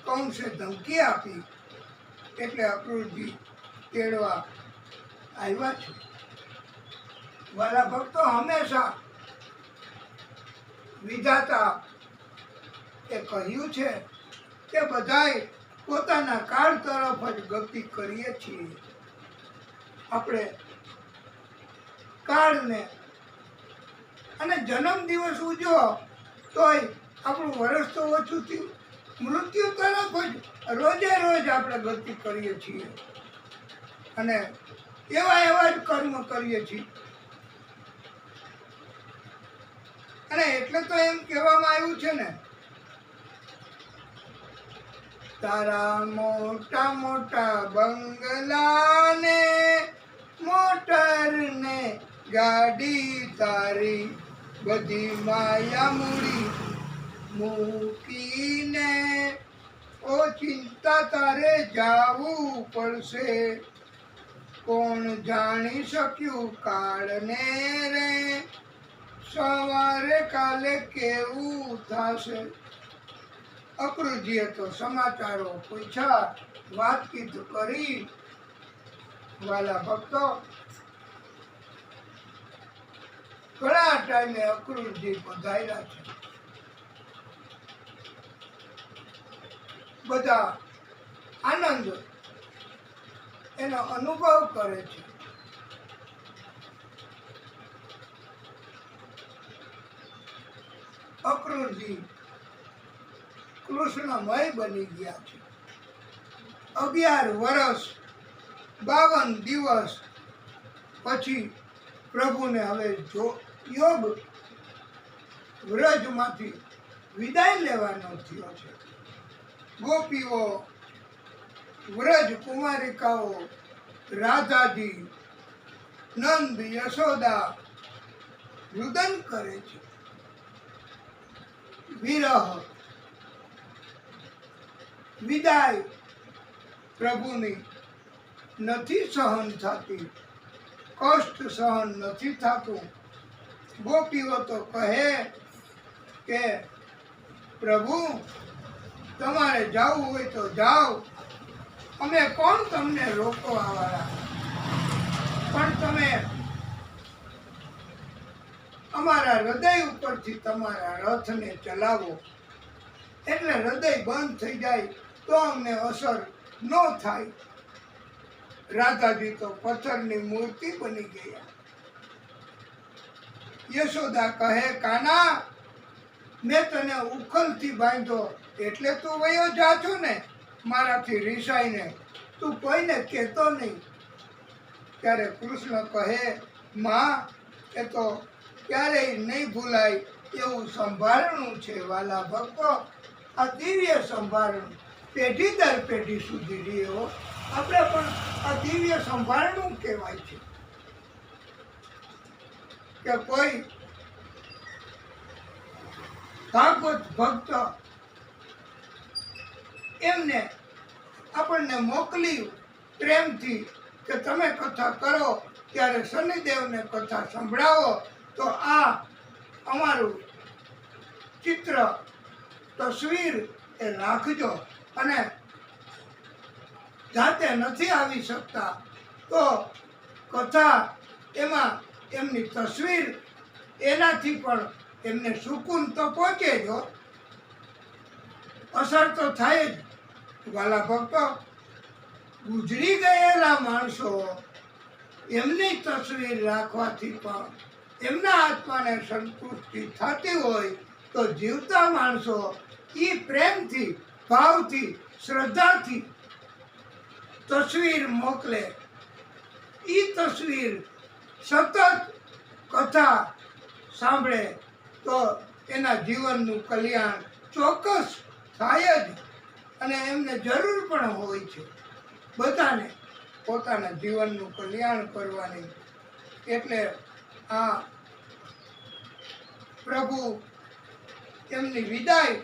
કંસે ધમકી આપી એટલે અક્રૂરજી તેડવા આવ્યા છે. વાલા ભક્તો, હંમેશા વિધાતા એ કહ્યું છે કે બધાય પોતાના કાળ તરફ જ ગતિ કરીએ છીએ. આપણે કાળને અને જન્મ દિવસ ઉજવો તોય આપણું વર્ષ તો ઓછું થયું, મૃત્યુ તરફ જ રોજે રોજ આપણે ગતિ કરીએ છીએ અને એવા જ કર્મ કરીએ છીએ. અને એટલે તો એમ કહેવામાં આવ્યું છે ને, તારા મોટા મોટા બંગલા ને મોટર ને ગાડી, તારી બધી માયા મૂડી મૂકીને ઓ ચિંતા તારે જાવું પડશે. કોણ જાણી શક્યું કાળને રે, સવારે કાલે કેવું થશે. અક્રૂરજીએ તો સમાચારો પૂછ્યા, વાતચીત કરી. વાલા ભક્તો, ઘણા ટાઈમે અક્રૂરજી પધાર્યા છે. બધા આનંદ એનો અનુભવ કરે છે. અક્રૂરજી કૃષ્ણમય બની ગયા છે. 11 વર્ષ 52 દિવસ પછી પ્રભુને હવે યોગ વ્રજમાંથી વિદાય લેવાનો થયો છે. ગોપીઓ, વ્રજ કુમારિકાઓ, રાધાજી, નંદ, યશોદા રુદન કરે છે. વિરહ, વિદાય પ્રભુની નથી સહન થતી, કષ્ટ સહન નથી થતું. ગોપીઓ તો કહે કે પ્રભુ તમારે જવું હોય તો જાઓ, અમે કોણ તમને રોકવા વાળા, પણ તમે અમારા હૃદય ઉપરથી તમારા રથને ચલાવો, એટલે હૃદય બંધ થઈ જાય તો અમને અસર ન થાય. રાધાજી તો પથ્થરની મૂર્તિ બની ગયા. યશોદા કહે, કાના મેં તને ઉખલથી બાંધ્યો એટલે તું વયો જાછો ને, મારાથી રીસાઈને તું કોઈને કહેતો નહીં. ત્યારે કૃષ્ણ કહે, માં એ તો ક્યારેય નહીં ભૂલાય એવું સંભાળણું છે. વાલા ભક્તો, આ દિવ્ય સંભાળણું પેઢી દર પેઢી સુધી રહ્યો. આપણે પણ આ દિવ્ય સંભાળણું કહેવાય છે કે કોઈ ભાગવત ભક્ત એમને આપણને મોકલ્યું પ્રેમથી કે તમે કથા કરો ત્યારે શનિદેવને કથા સંભળાવો તો આ અમારું ચિત્ર તસવીર એ રાખજો, અને જાતે નથી આવી શકતા તો કથા એમાં એમની તસવીર, એનાથી પણ એમને સુકૂન તો પહોંચે જ, અસર તો થાય જ. વાલા ભક્તો, ગુજરી ગયેલા માણસો એમની તસવીર રાખવાથી પણ એમના આત્માને સંતુષ્ટિ થતી હોય તો જીવતા માણસો એ પ્રેમથી, ભાવથી, શ્રદ્ધાથી તસવીર મોકલે. એ તસવીર સતત કથા સાંભળે તો એના જીવનનું કલ્યાણ ચોક્કસ થાય જ, અને એમને જરૂર પણ હોય છે બધાને પોતાના જીવનનું કલ્યાણ કરવાની. એટલે આ પ્રભુ એમની વિદાય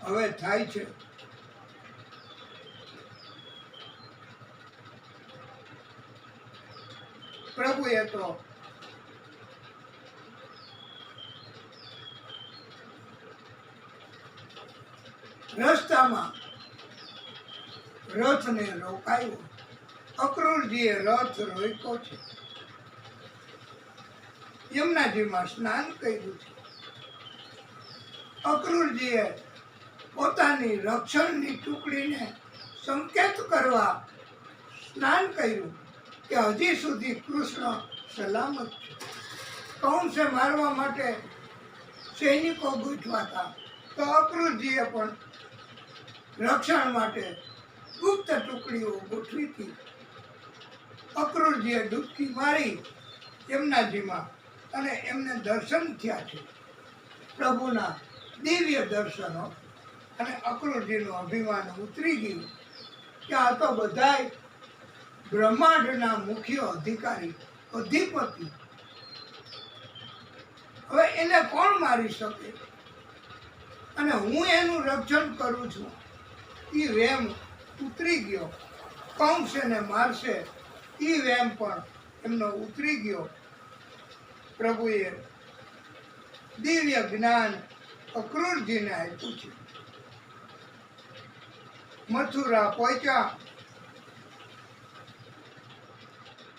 હવે થાય છે. પ્રભુએ તો રસ્તામાં રથને રોકાયો. અક્રૂરજીએ રથ રોક્યો છે. યમુનાજીમાં સ્નાન કર્યું છે. અક્રૂરજીએ પોતાની રક્ષણની ટુકડીને સંકેત કરવા સ્નાન કર્યું કે હજી સુધી કૃષ્ણ સલામત છે. કૌંસે મારવા માટે સૈનિકો ગોઠવાતા તો અક્રૂરજીએ પણ રક્ષણ માટે ગુપ્ત ટુકડીઓ ગોઠવી હતી. અક્રૂરજીએ ડૂબકી મારી યમુનાજીમાં, અને એમને દર્શન થયા છે, પ્રભુના દિવ્ય દર્શનો. અને અક્રૂરજીનું અભિમાન ઉતરી ગયું કે આ તો બધાય બ્રહ્માંડના મુખ્ય અધિકારી, અધિપતિ, હવે એને કોણ મારી શકે, અને હું એનું રક્ષણ કરું છું. એ વેમ ઉતરી ગયો. કંસ એને મારશે એ વેમ પણ એમનો ઉતરી ગયો. પ્રભુએ દિવ્ય જ્ઞાન અક્રૂરજીને આપ્યું છે. મથુરા પહોંચ્યા.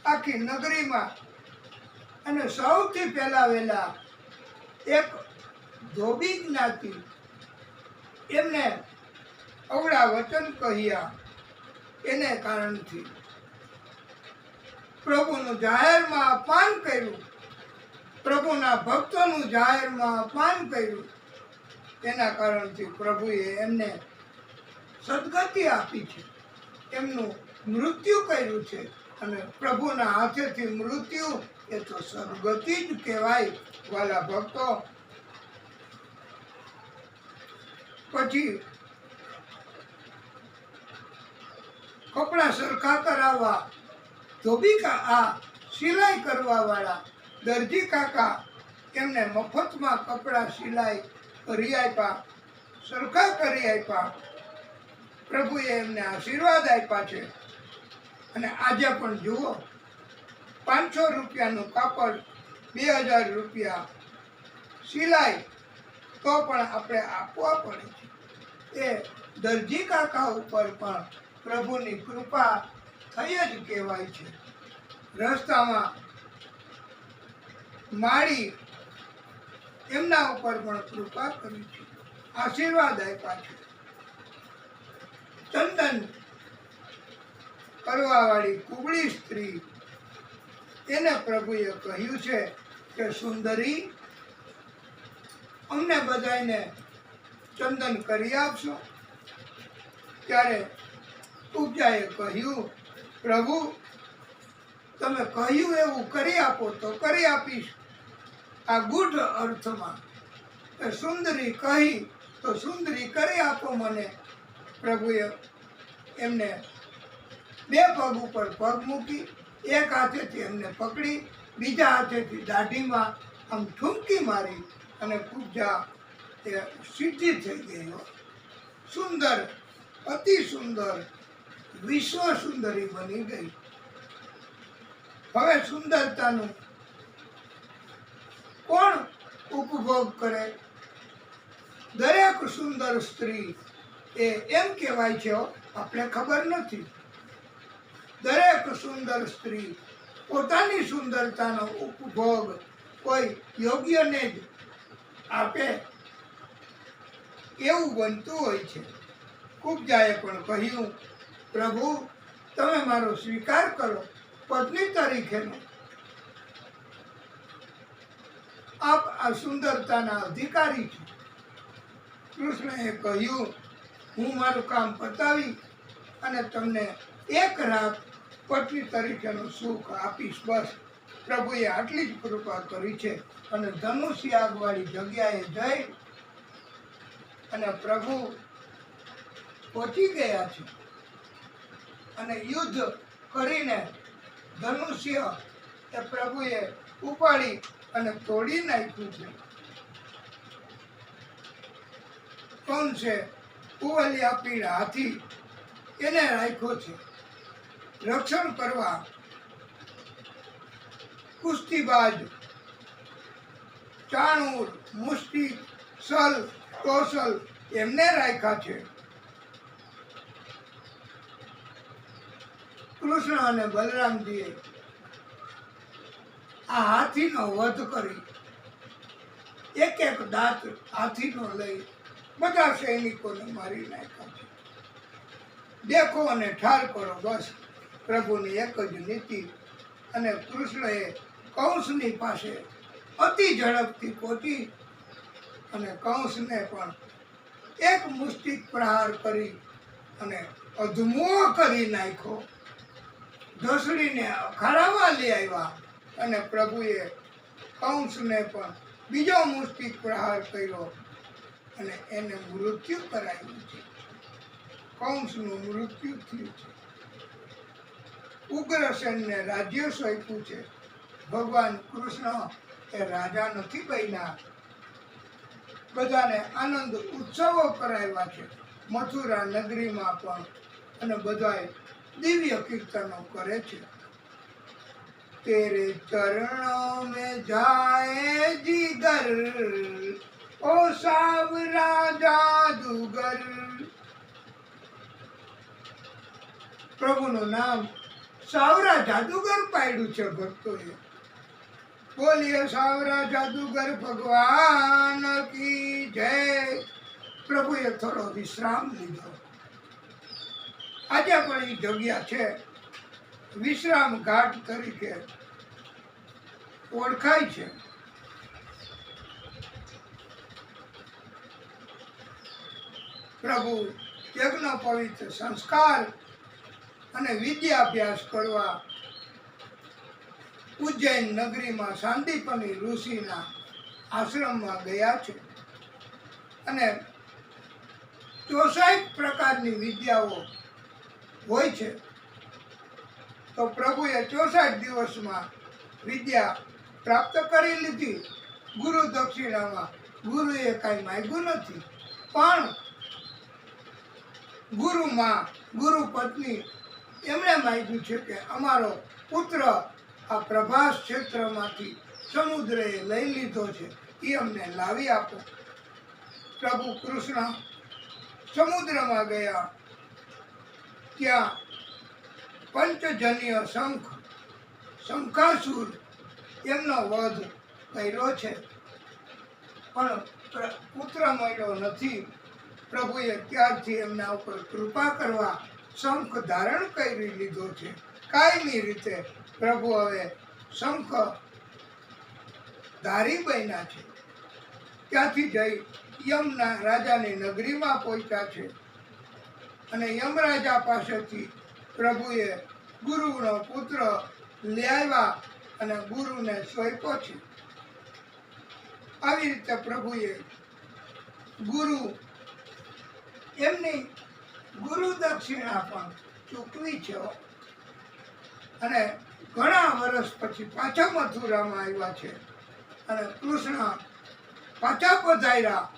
આખી નગરીમાં અને સૌથી પહેલા વહેલા એક ધોબી જ્ઞાતિ એમને અવળા વચન કહ્યા. એને કારણથી પ્રભુનું જાહેરમાં અપમાન કર્યું, પ્રભુના ભક્તોનું જાહેરમાં અપમાન કર્યું. તેના કારણથી પ્રભુએ એમને સદગતિ આપી છે, એમનું મૃત્યુ કર્યું છે. અને પ્રભુના હાથેથી મૃત્યુ એ તો સદગતિ જ કહેવાય. વાલા ભક્તો, પછી કપડા સરખા કરાવવા ધોબીકા, આ સિલાઈ કરવા વાળા દરજી કાકા એમને મફતમાં કપડા સિલાઈ કરી આપ્યા, સરખા કરી આપ્યા. પ્રભુએ એમને આશીર્વાદ આપ્યા છે. અને આજે પણ જુઓ, 500 રૂપિયાનું કાપડ, 2000 રૂપિયા સિલાઈ, તો પણ આપણે આપવા પડે છે. એ દરજી કાકા ઉપર પણ પ્રભુની કૃપા થઈ જ કહેવાય છે. રસ્તામાં માળી એમના ઉપર પણ કૃપા કરી છે, આશીર્વાદ આપ્યા છે. ચંદન કરવાવાળી કુબળી સ્ત્રી, એને પ્રભુએ કહ્યું છે કે સુંદરી, અમને બધાને ચંદન કરી આપશો. ત્યારે કુબજાએ કહ્યું, પ્રભુ તમે કહ્યું એવું કરી આપો તો કરી આપીશ. આ ગૂઢ અર્થમાં સુંદરી કહી તો સુંદરી કરી આપો મને. પ્રભુએ એમને 2 પગ ઉપર પગ મૂકી, એક હાથેથી એમને પકડી, બીજા હાથેથી દાઢીમાં આમ ઠૂમકી મારી, અને કુબજા એ સીધી થઈ ગઈ. સુંદર, અતિ સુંદર વિશ્વ સુંદરી બની ગઈ. હવે સુંદરતાનું કોણ ઉપભોગ કરે? દરેક સુંદર સ્ત્રી એ એમ કહેવાય છે, આપણે ખબર નથી. દરેક સુંદર સ્ત્રી પોતાની સુંદરતાનો ઉપભોગ કોઈ યોગ્યને જ આપે એવું બનતું હોય છે. કુબ્જાએ પણ કહ્યું, પ્રભુ, તમે મારો સ્વીકાર કરો પત્ની તરીકેનો. આપ આ સુંદરતાના અધિકારી છો. કૃષ્ણએ કહ્યું, હું મારું કામ પતાવી અને તમને એક રાત પત્ની તરીકેનું સુખ આપીશ. બસ પ્રભુએ આટલી જ કૃપા કરી છે. અને ધનુષ્ય આગવાળી જગ્યાએ જઈ અને પ્રભુ પહોંચી ગયા છે. અને યુદ્ધ કરીને ધનુષ્ય એ પ્રભુએ ઉપાડી અને તોડી નાખ્યું છે. કોણ છે? કુવલિયા પીળ હાથી એને રાખ્યો છે રક્ષણ કરવા. કુસ્તીબાજ, ચાણૂર, મુષ્ટિક, સલ, કૌશલ એમને રાખ્યા છે. કૃષ્ણ અને બલરામજીએ આ હાથીનો વધ કરી એક એક દાંત હાથીનો લઈ બધા સૈનિકોને મારી નાખ્યા છે. દેખો અને ઠાર કરો, બસ પ્રભુની એક જ નીતિ. અને કૃષ્ણએ કંસની પાસે અતિ ઝડપથી પહોંચી અને કંસને પણ એક મુષ્ટિક પ્રહાર કરી અને અધમો કરી નાખ્યો. ઘસડીને અખાડામાં લઈ આવ્યા અને પ્રભુએ કંસને પણ બીજો મુષ્ટિક પ્રહાર કર્યો અને એને મૃત્યુ કરાવ્યું છે. કંસનું મૃત્યુ થયું છે. ઉગ્રસેનને રાજ્ય સોંપ્યું છે. ભગવાન કૃષ્ણ એ રાજા નથી બન્યા. બધાને આનંદ ઉત્સવો કરાવ્યા છે મથુરા નગરીમાં પણ. અને બધાએ દિવ્ય કીર્તનો કરે છે. તેરે ચરણો મેં જાય જીગર, ઓ સાવરા જાદુગર. પ્રભુનું નામ સાવરા જાદુગર પાડ્યું છે ભક્તોએ. બોલીએ સાવરા જાદુગર ભગવાન કી જય. પ્રભુએ થોડો વિશ્રામ લીધો. આજે પણ એ જગ્યા છે વિશ્રામ ઘાટ તરીકે ઓળખાય છે. પ્રભુ યજ્ઞ પવિત્ર સંસ્કાર અને વિદ્યાભ્યાસ કરવા ઉજ્જૈન નગરીમાં શાંતિપની ઋષિના આશ્રમમાં ગયા છે. અને 64 પ્રકારની વિદ્યાઓ હોય છે. તો પ્રભુએ 64 દિવસમાં વિદ્યા પ્રાપ્ત કરી લીધી. ગુરુ દક્ષિણામાં ગુરુએ કાંઈ માંગ્યું નથી. પણ ગુરુમાં, ગુરુ પત્ની એમણે માંગ્યું છે કે અમારો પુત્ર આ પ્રભાસ ક્ષેત્રમાંથી સમુદ્રએ લઈ લીધો છે, એ અમને લાવી આપો. પ્રભુ કૃષ્ણ સમુદ્રમાં ગયા. ત્યાં પંચજન્ય શંખ, શંખાસુર એમનો વધ કર્યો છે. પણ પુત્ર મળ્યો નથી. પ્રભુએ ત્યારથી એમના ઉપર કૃપા કરવા શંખ ધારણ કરી લીધો છે. કાયમી રીતે પ્રભુ હવે શંખ ધારી બન્યા છે. ત્યાંથી જઈ યમના રાજાની નગરીમાં પહોંચ્યા છે. અને યમરાજા પાસેથી પ્રભુએ ગુરુનો પુત્ર લઈ આવ્યા અને ગુરુને સોંપ્યો છે. આવી રીતે પ્રભુએ ગુરુ એમની ગુરુ દક્ષિણા પણ ચૂકવી છે. અને ઘણા વર્ષ પછી પાછા મથુરામાં આવ્યા છે. અને કૃષ્ણ પાછા પધાર્યા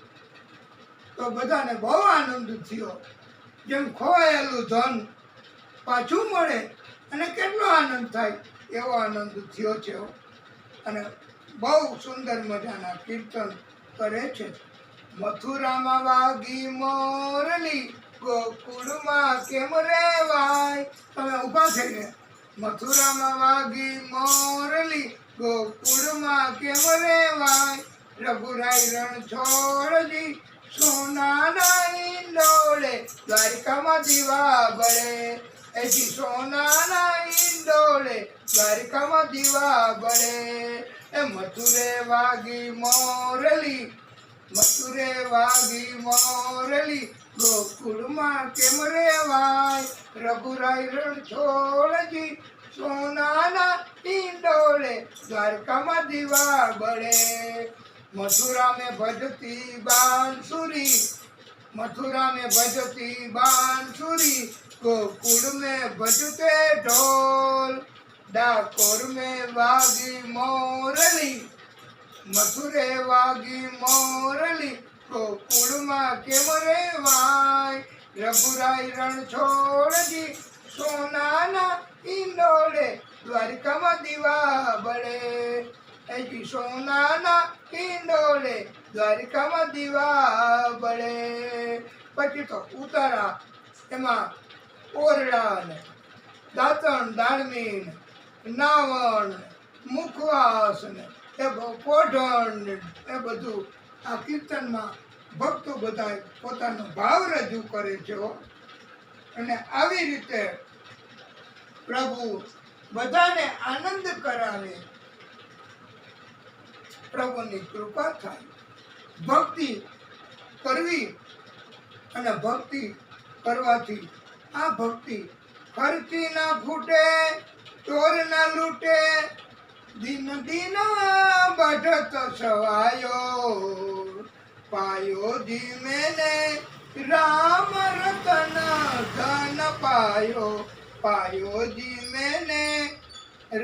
તો બધાને બહુ આનંદ થયો. જેમ ખોવાયેલું ધન પાછું મળે અને કેટલો આનંદ થાય એવો આનંદ થયો છે. અને બહુ સુંદર મજાના કીર્તન કરે છે. મથુરામાં વાગી મોરલી, ગોકુળમાં કેમ રેવાય. તમે ઊભા થઈને મથુરામાં વાગી મોરલી, ગોકુળમાં કેમ રેવાય. રઘુરાય રણ છોડજી, સોનાના ઈંડોળે, દ્વારિકામાં દીવા બળે. એથી સોનાના ઈંડોળે, દ્વારિકામાં દીવા બળે. એ મથુરે વાગી મોરલી, મથુરે વાગી મોરલી, ગોકુળમાં કેમ રેવાય. રઘુરાય રણ છોડજી, સોનાના ઈંડોળે, દ્વારકામાં દીવા બળે. મથુરા में भजती बांसुरी, मथुरा में भजती बांसुरी, गोकुल में भजते ढोल. डाकोर में वागी मोरली, मथुरे वागी मोरली, गोकुळમાં કેમ રેવાય. રઘુરાય રણ છોડજી, સોનાના ઈંડોળે, દ્વારિકામાં દીવા બળે. એથી સોનાના ઈંડોળે, દ્વારિકામાં દીવા બળે. પછી તો ઉતારા, એમાં ઓરડા ને દાંતણ દાળમી, નાવણ, મુખવાસ ને એ કોઢણ એ બધું આ કીર્તનમાં ભક્તો બધા પોતાનો ભાવ રજૂ કરે છે. અને આવી રીતે પ્રભુ બધાને આનંદ કરાવે. પ્રભુની કૃપા થાય. ભક્તિ કરવી અને ભક્તિ કરવાથી આ ભક્તિ ખર્ચી ના ફૂટે, ચોર ના લૂટે. દિન દિન बढ़त सवायो, पायो जी मैंने राम रतन धन पायो. पायो जी मैंने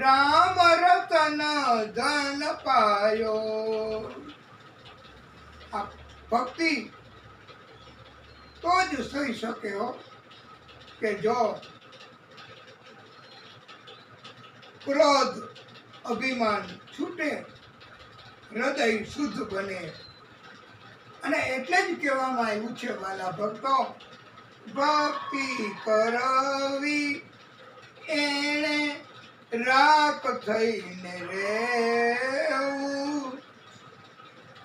राम रतन धन पायो. આ ભક્તિ તો જ થઈ શકે હો, કે જો ક્રોધ અભિમાન છૂટે, હૃદય શુદ્ધ બને. અને એટલે જ કહેવામાં આવ્યું છે વાલા ભક્તો, ભક્તિ કરવી એણે રાખ થઈને રેવું.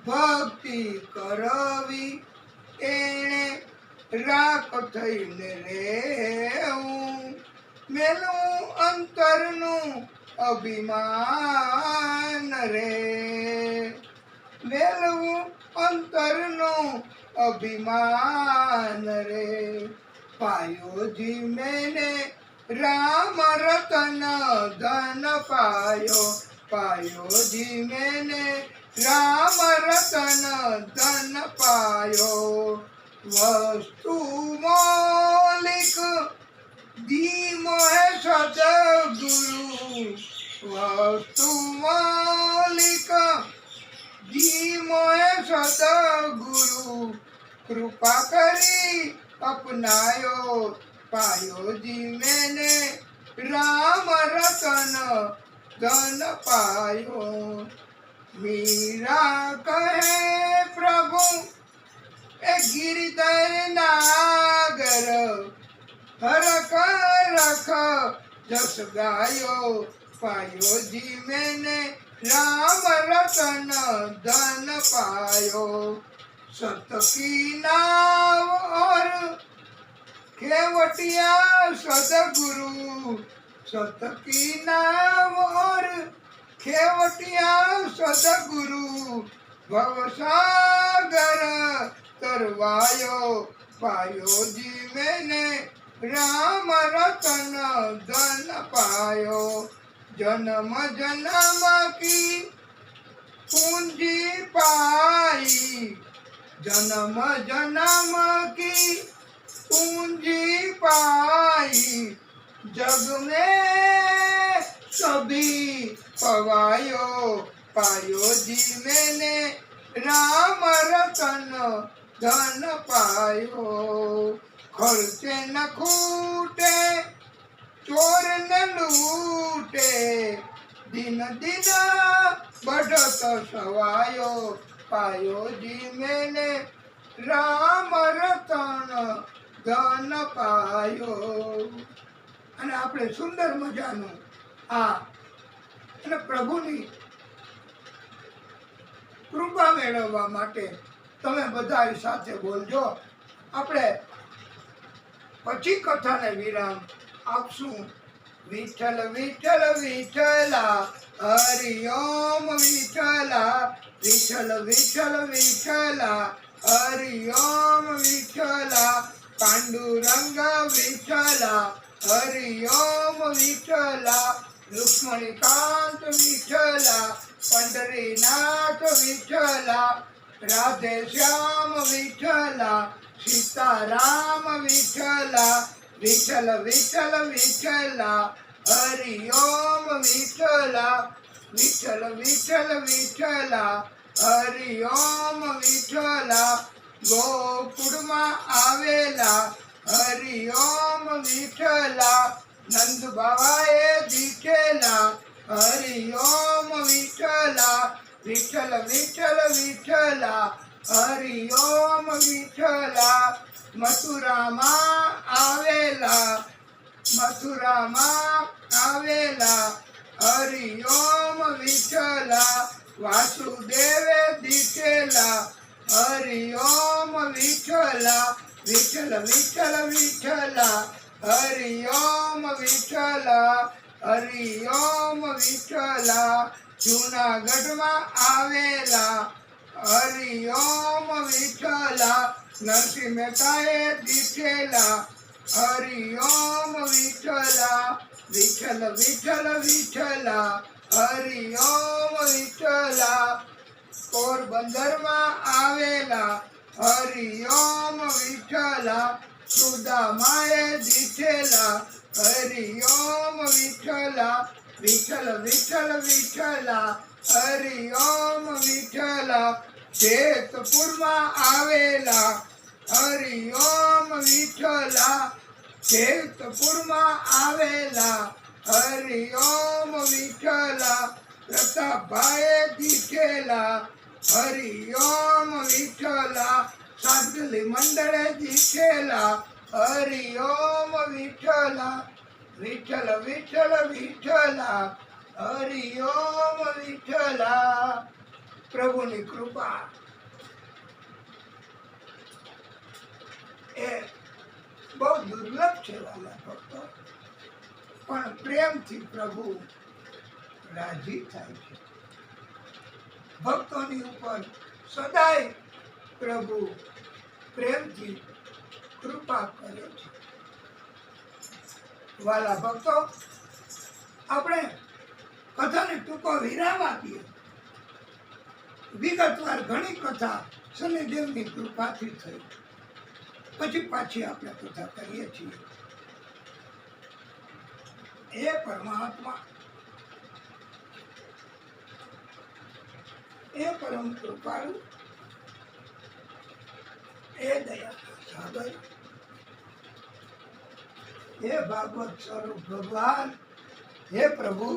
ભક્તિ કરવી એણે રાખ થઈને રેવું. મેલું અંતરનું અભિમાન રે, મેલવું અંતરનું અભિમાન રે. પાયો જી મેને રામ રતન ધન પાયો. પાયો જી મેને રામ રતન ધન પાયો. વસ્તુ મૌલિક दी मोहे सदगुरु, वस्तु मालिक दी मोहे सदगुरु. कृपा करी अपनायो, पायो जी मैंने राम रतन धन पायो. मीरा कहे प्रभु ए गिरधर नागर, हरख रख जस गायो. पायो जी मैंने राम रतन धन पायो. सत की नाव और खेवटिया सदगुरु, सत की नाव और खेवटिया सदगुरु. भवसागर तरवायो. पायो जी मैंने राम रतन धन पायो. जन्म जन्म की पूंजी पाई, जन्म जन्म की पूंजी पाई. जग में सभी पवायो. पायो जी मैंने राम रतन धन पायो. खर्चे न खूटे, ચોર ને લૂટે દિન દિન बढ़त सवायो पायो जी मैंने राम रतन धन पायो। અને આપણે સુંદર મજાનું આ અને પ્રભુની કૃપા મેળવવા માટે તમે બધા સાથે બોલજો. આપણે પછી કથાને વિરામ આપશું. વિઠ્ઠલ વિઠ્ઠલ વિઠ્ઠલા હરિ ઓમ વિઠ્ઠલા, વિઠ્ઠલ વિઠ્ઠલ વિઠ્ઠલા હરિ ઓમ વિઠ્ઠલા, પાંડુરંગ વિઠ્ઠલા હરિ ઓમ વિઠ્ઠલા, રુક્મણીકાંત વિઠ્ઠલા, પંઢરીનાથ વિઠ્ઠલા, રાધે શ્યામ વિઠ્ઠલા, સીતારામ વિઠ્ઠલા, વિઠ્ઠલ વિઠ્ઠલ વિઠ્ઠલા હરિ ઓમ વિઠ્ઠલા, વિઠ્ઠલ વિઠ્ઠલ વિઠ્ઠલા હરિ ઓમ વિઠ્ઠલા, ગોકુળમાં આવેલા હરિ ઓમ વિઠ્ઠલા, નંદ બાવાએ દીઠેલા હરિ ઓમ વિઠ્ઠલા, વિઠ્ઠલ વિઠ્ઠલ વિઠ્ઠલા હરિ ઓમ વિઠ્ઠલા, મથુરામાં આવેલા હરિ ઓમ વિઠ્ઠલા, વાસુદેવે દીઠેલા હરિ ઓમ વિઠ્ઠલા, વિઠ્ઠલ વિઠ્ઠલ વિઠ્ઠલા હરિ ઓમ વિઠ્ઠલા, હરિ ઓમ વિઠ્ઠલા, જૂનાગઢમાં આવેલા હરિ ઓમ વિઠ્ઠલા, નરસિંહ મહેતાએ દીઠેલા હરિ ઓમ વિઠ્ઠલા, વિઠ્ઠલ વિઠ્ઠલ વિઠ્ઠલા હરિ ઓમ વિઠ્ઠલા, પોરબંદરમાં આવેલા હરિ ઓમ વિઠ્ઠલા, સુદામાએ દીઠેલા હરિ ઓમ વિઠ્ઠલા, વિઠ્ઠલ વિઠ્ઠલ વિઠ્ઠલા હરિ ઓમ વિઠ્ઠલા, જેતપુરમાં આવેલા હરિ ઓમ વિઠ્ઠલા, જેતપુરમાં આવેલા હરિ ઓમ વિઠ્ઠલા, પ્રતાપભાઈએ દીઠેલા હરિ ઓમ વિઠ્ઠલા, સાંદલી મંડળે દીઠેલા હરિ ઓમ વિઠ્ઠલા, વિઠ્ઠલ વિઠ્ઠલ વિઠ્ઠલા હરિ ઓમ વિઠ્ઠલા. પ્રભુની કૃપા એ બહુ દુર્લભ છે વાલા ભક્તો, પણ પ્રેમથી પ્રભુ રાજી થાય છે. ભક્તોની ઉપર સદાય પ્રભુ પ્રેમથી કૃપા કરે છે. વાલા ભક્તો, આપણે કથાને ટૂંકો વિરામ આપીએ. વિગતવાર ઘણી કથા શનિદેવની કૃપાથી થઈ, પછી પાછી આપણે કથા કરીએ છીએ. હે પરમાત્મા, હે પરમ કૃપાળુ, હે દયા સાગર, હે ભાગવત સ્વરૂપ ભગવાન, હે પ્રભુ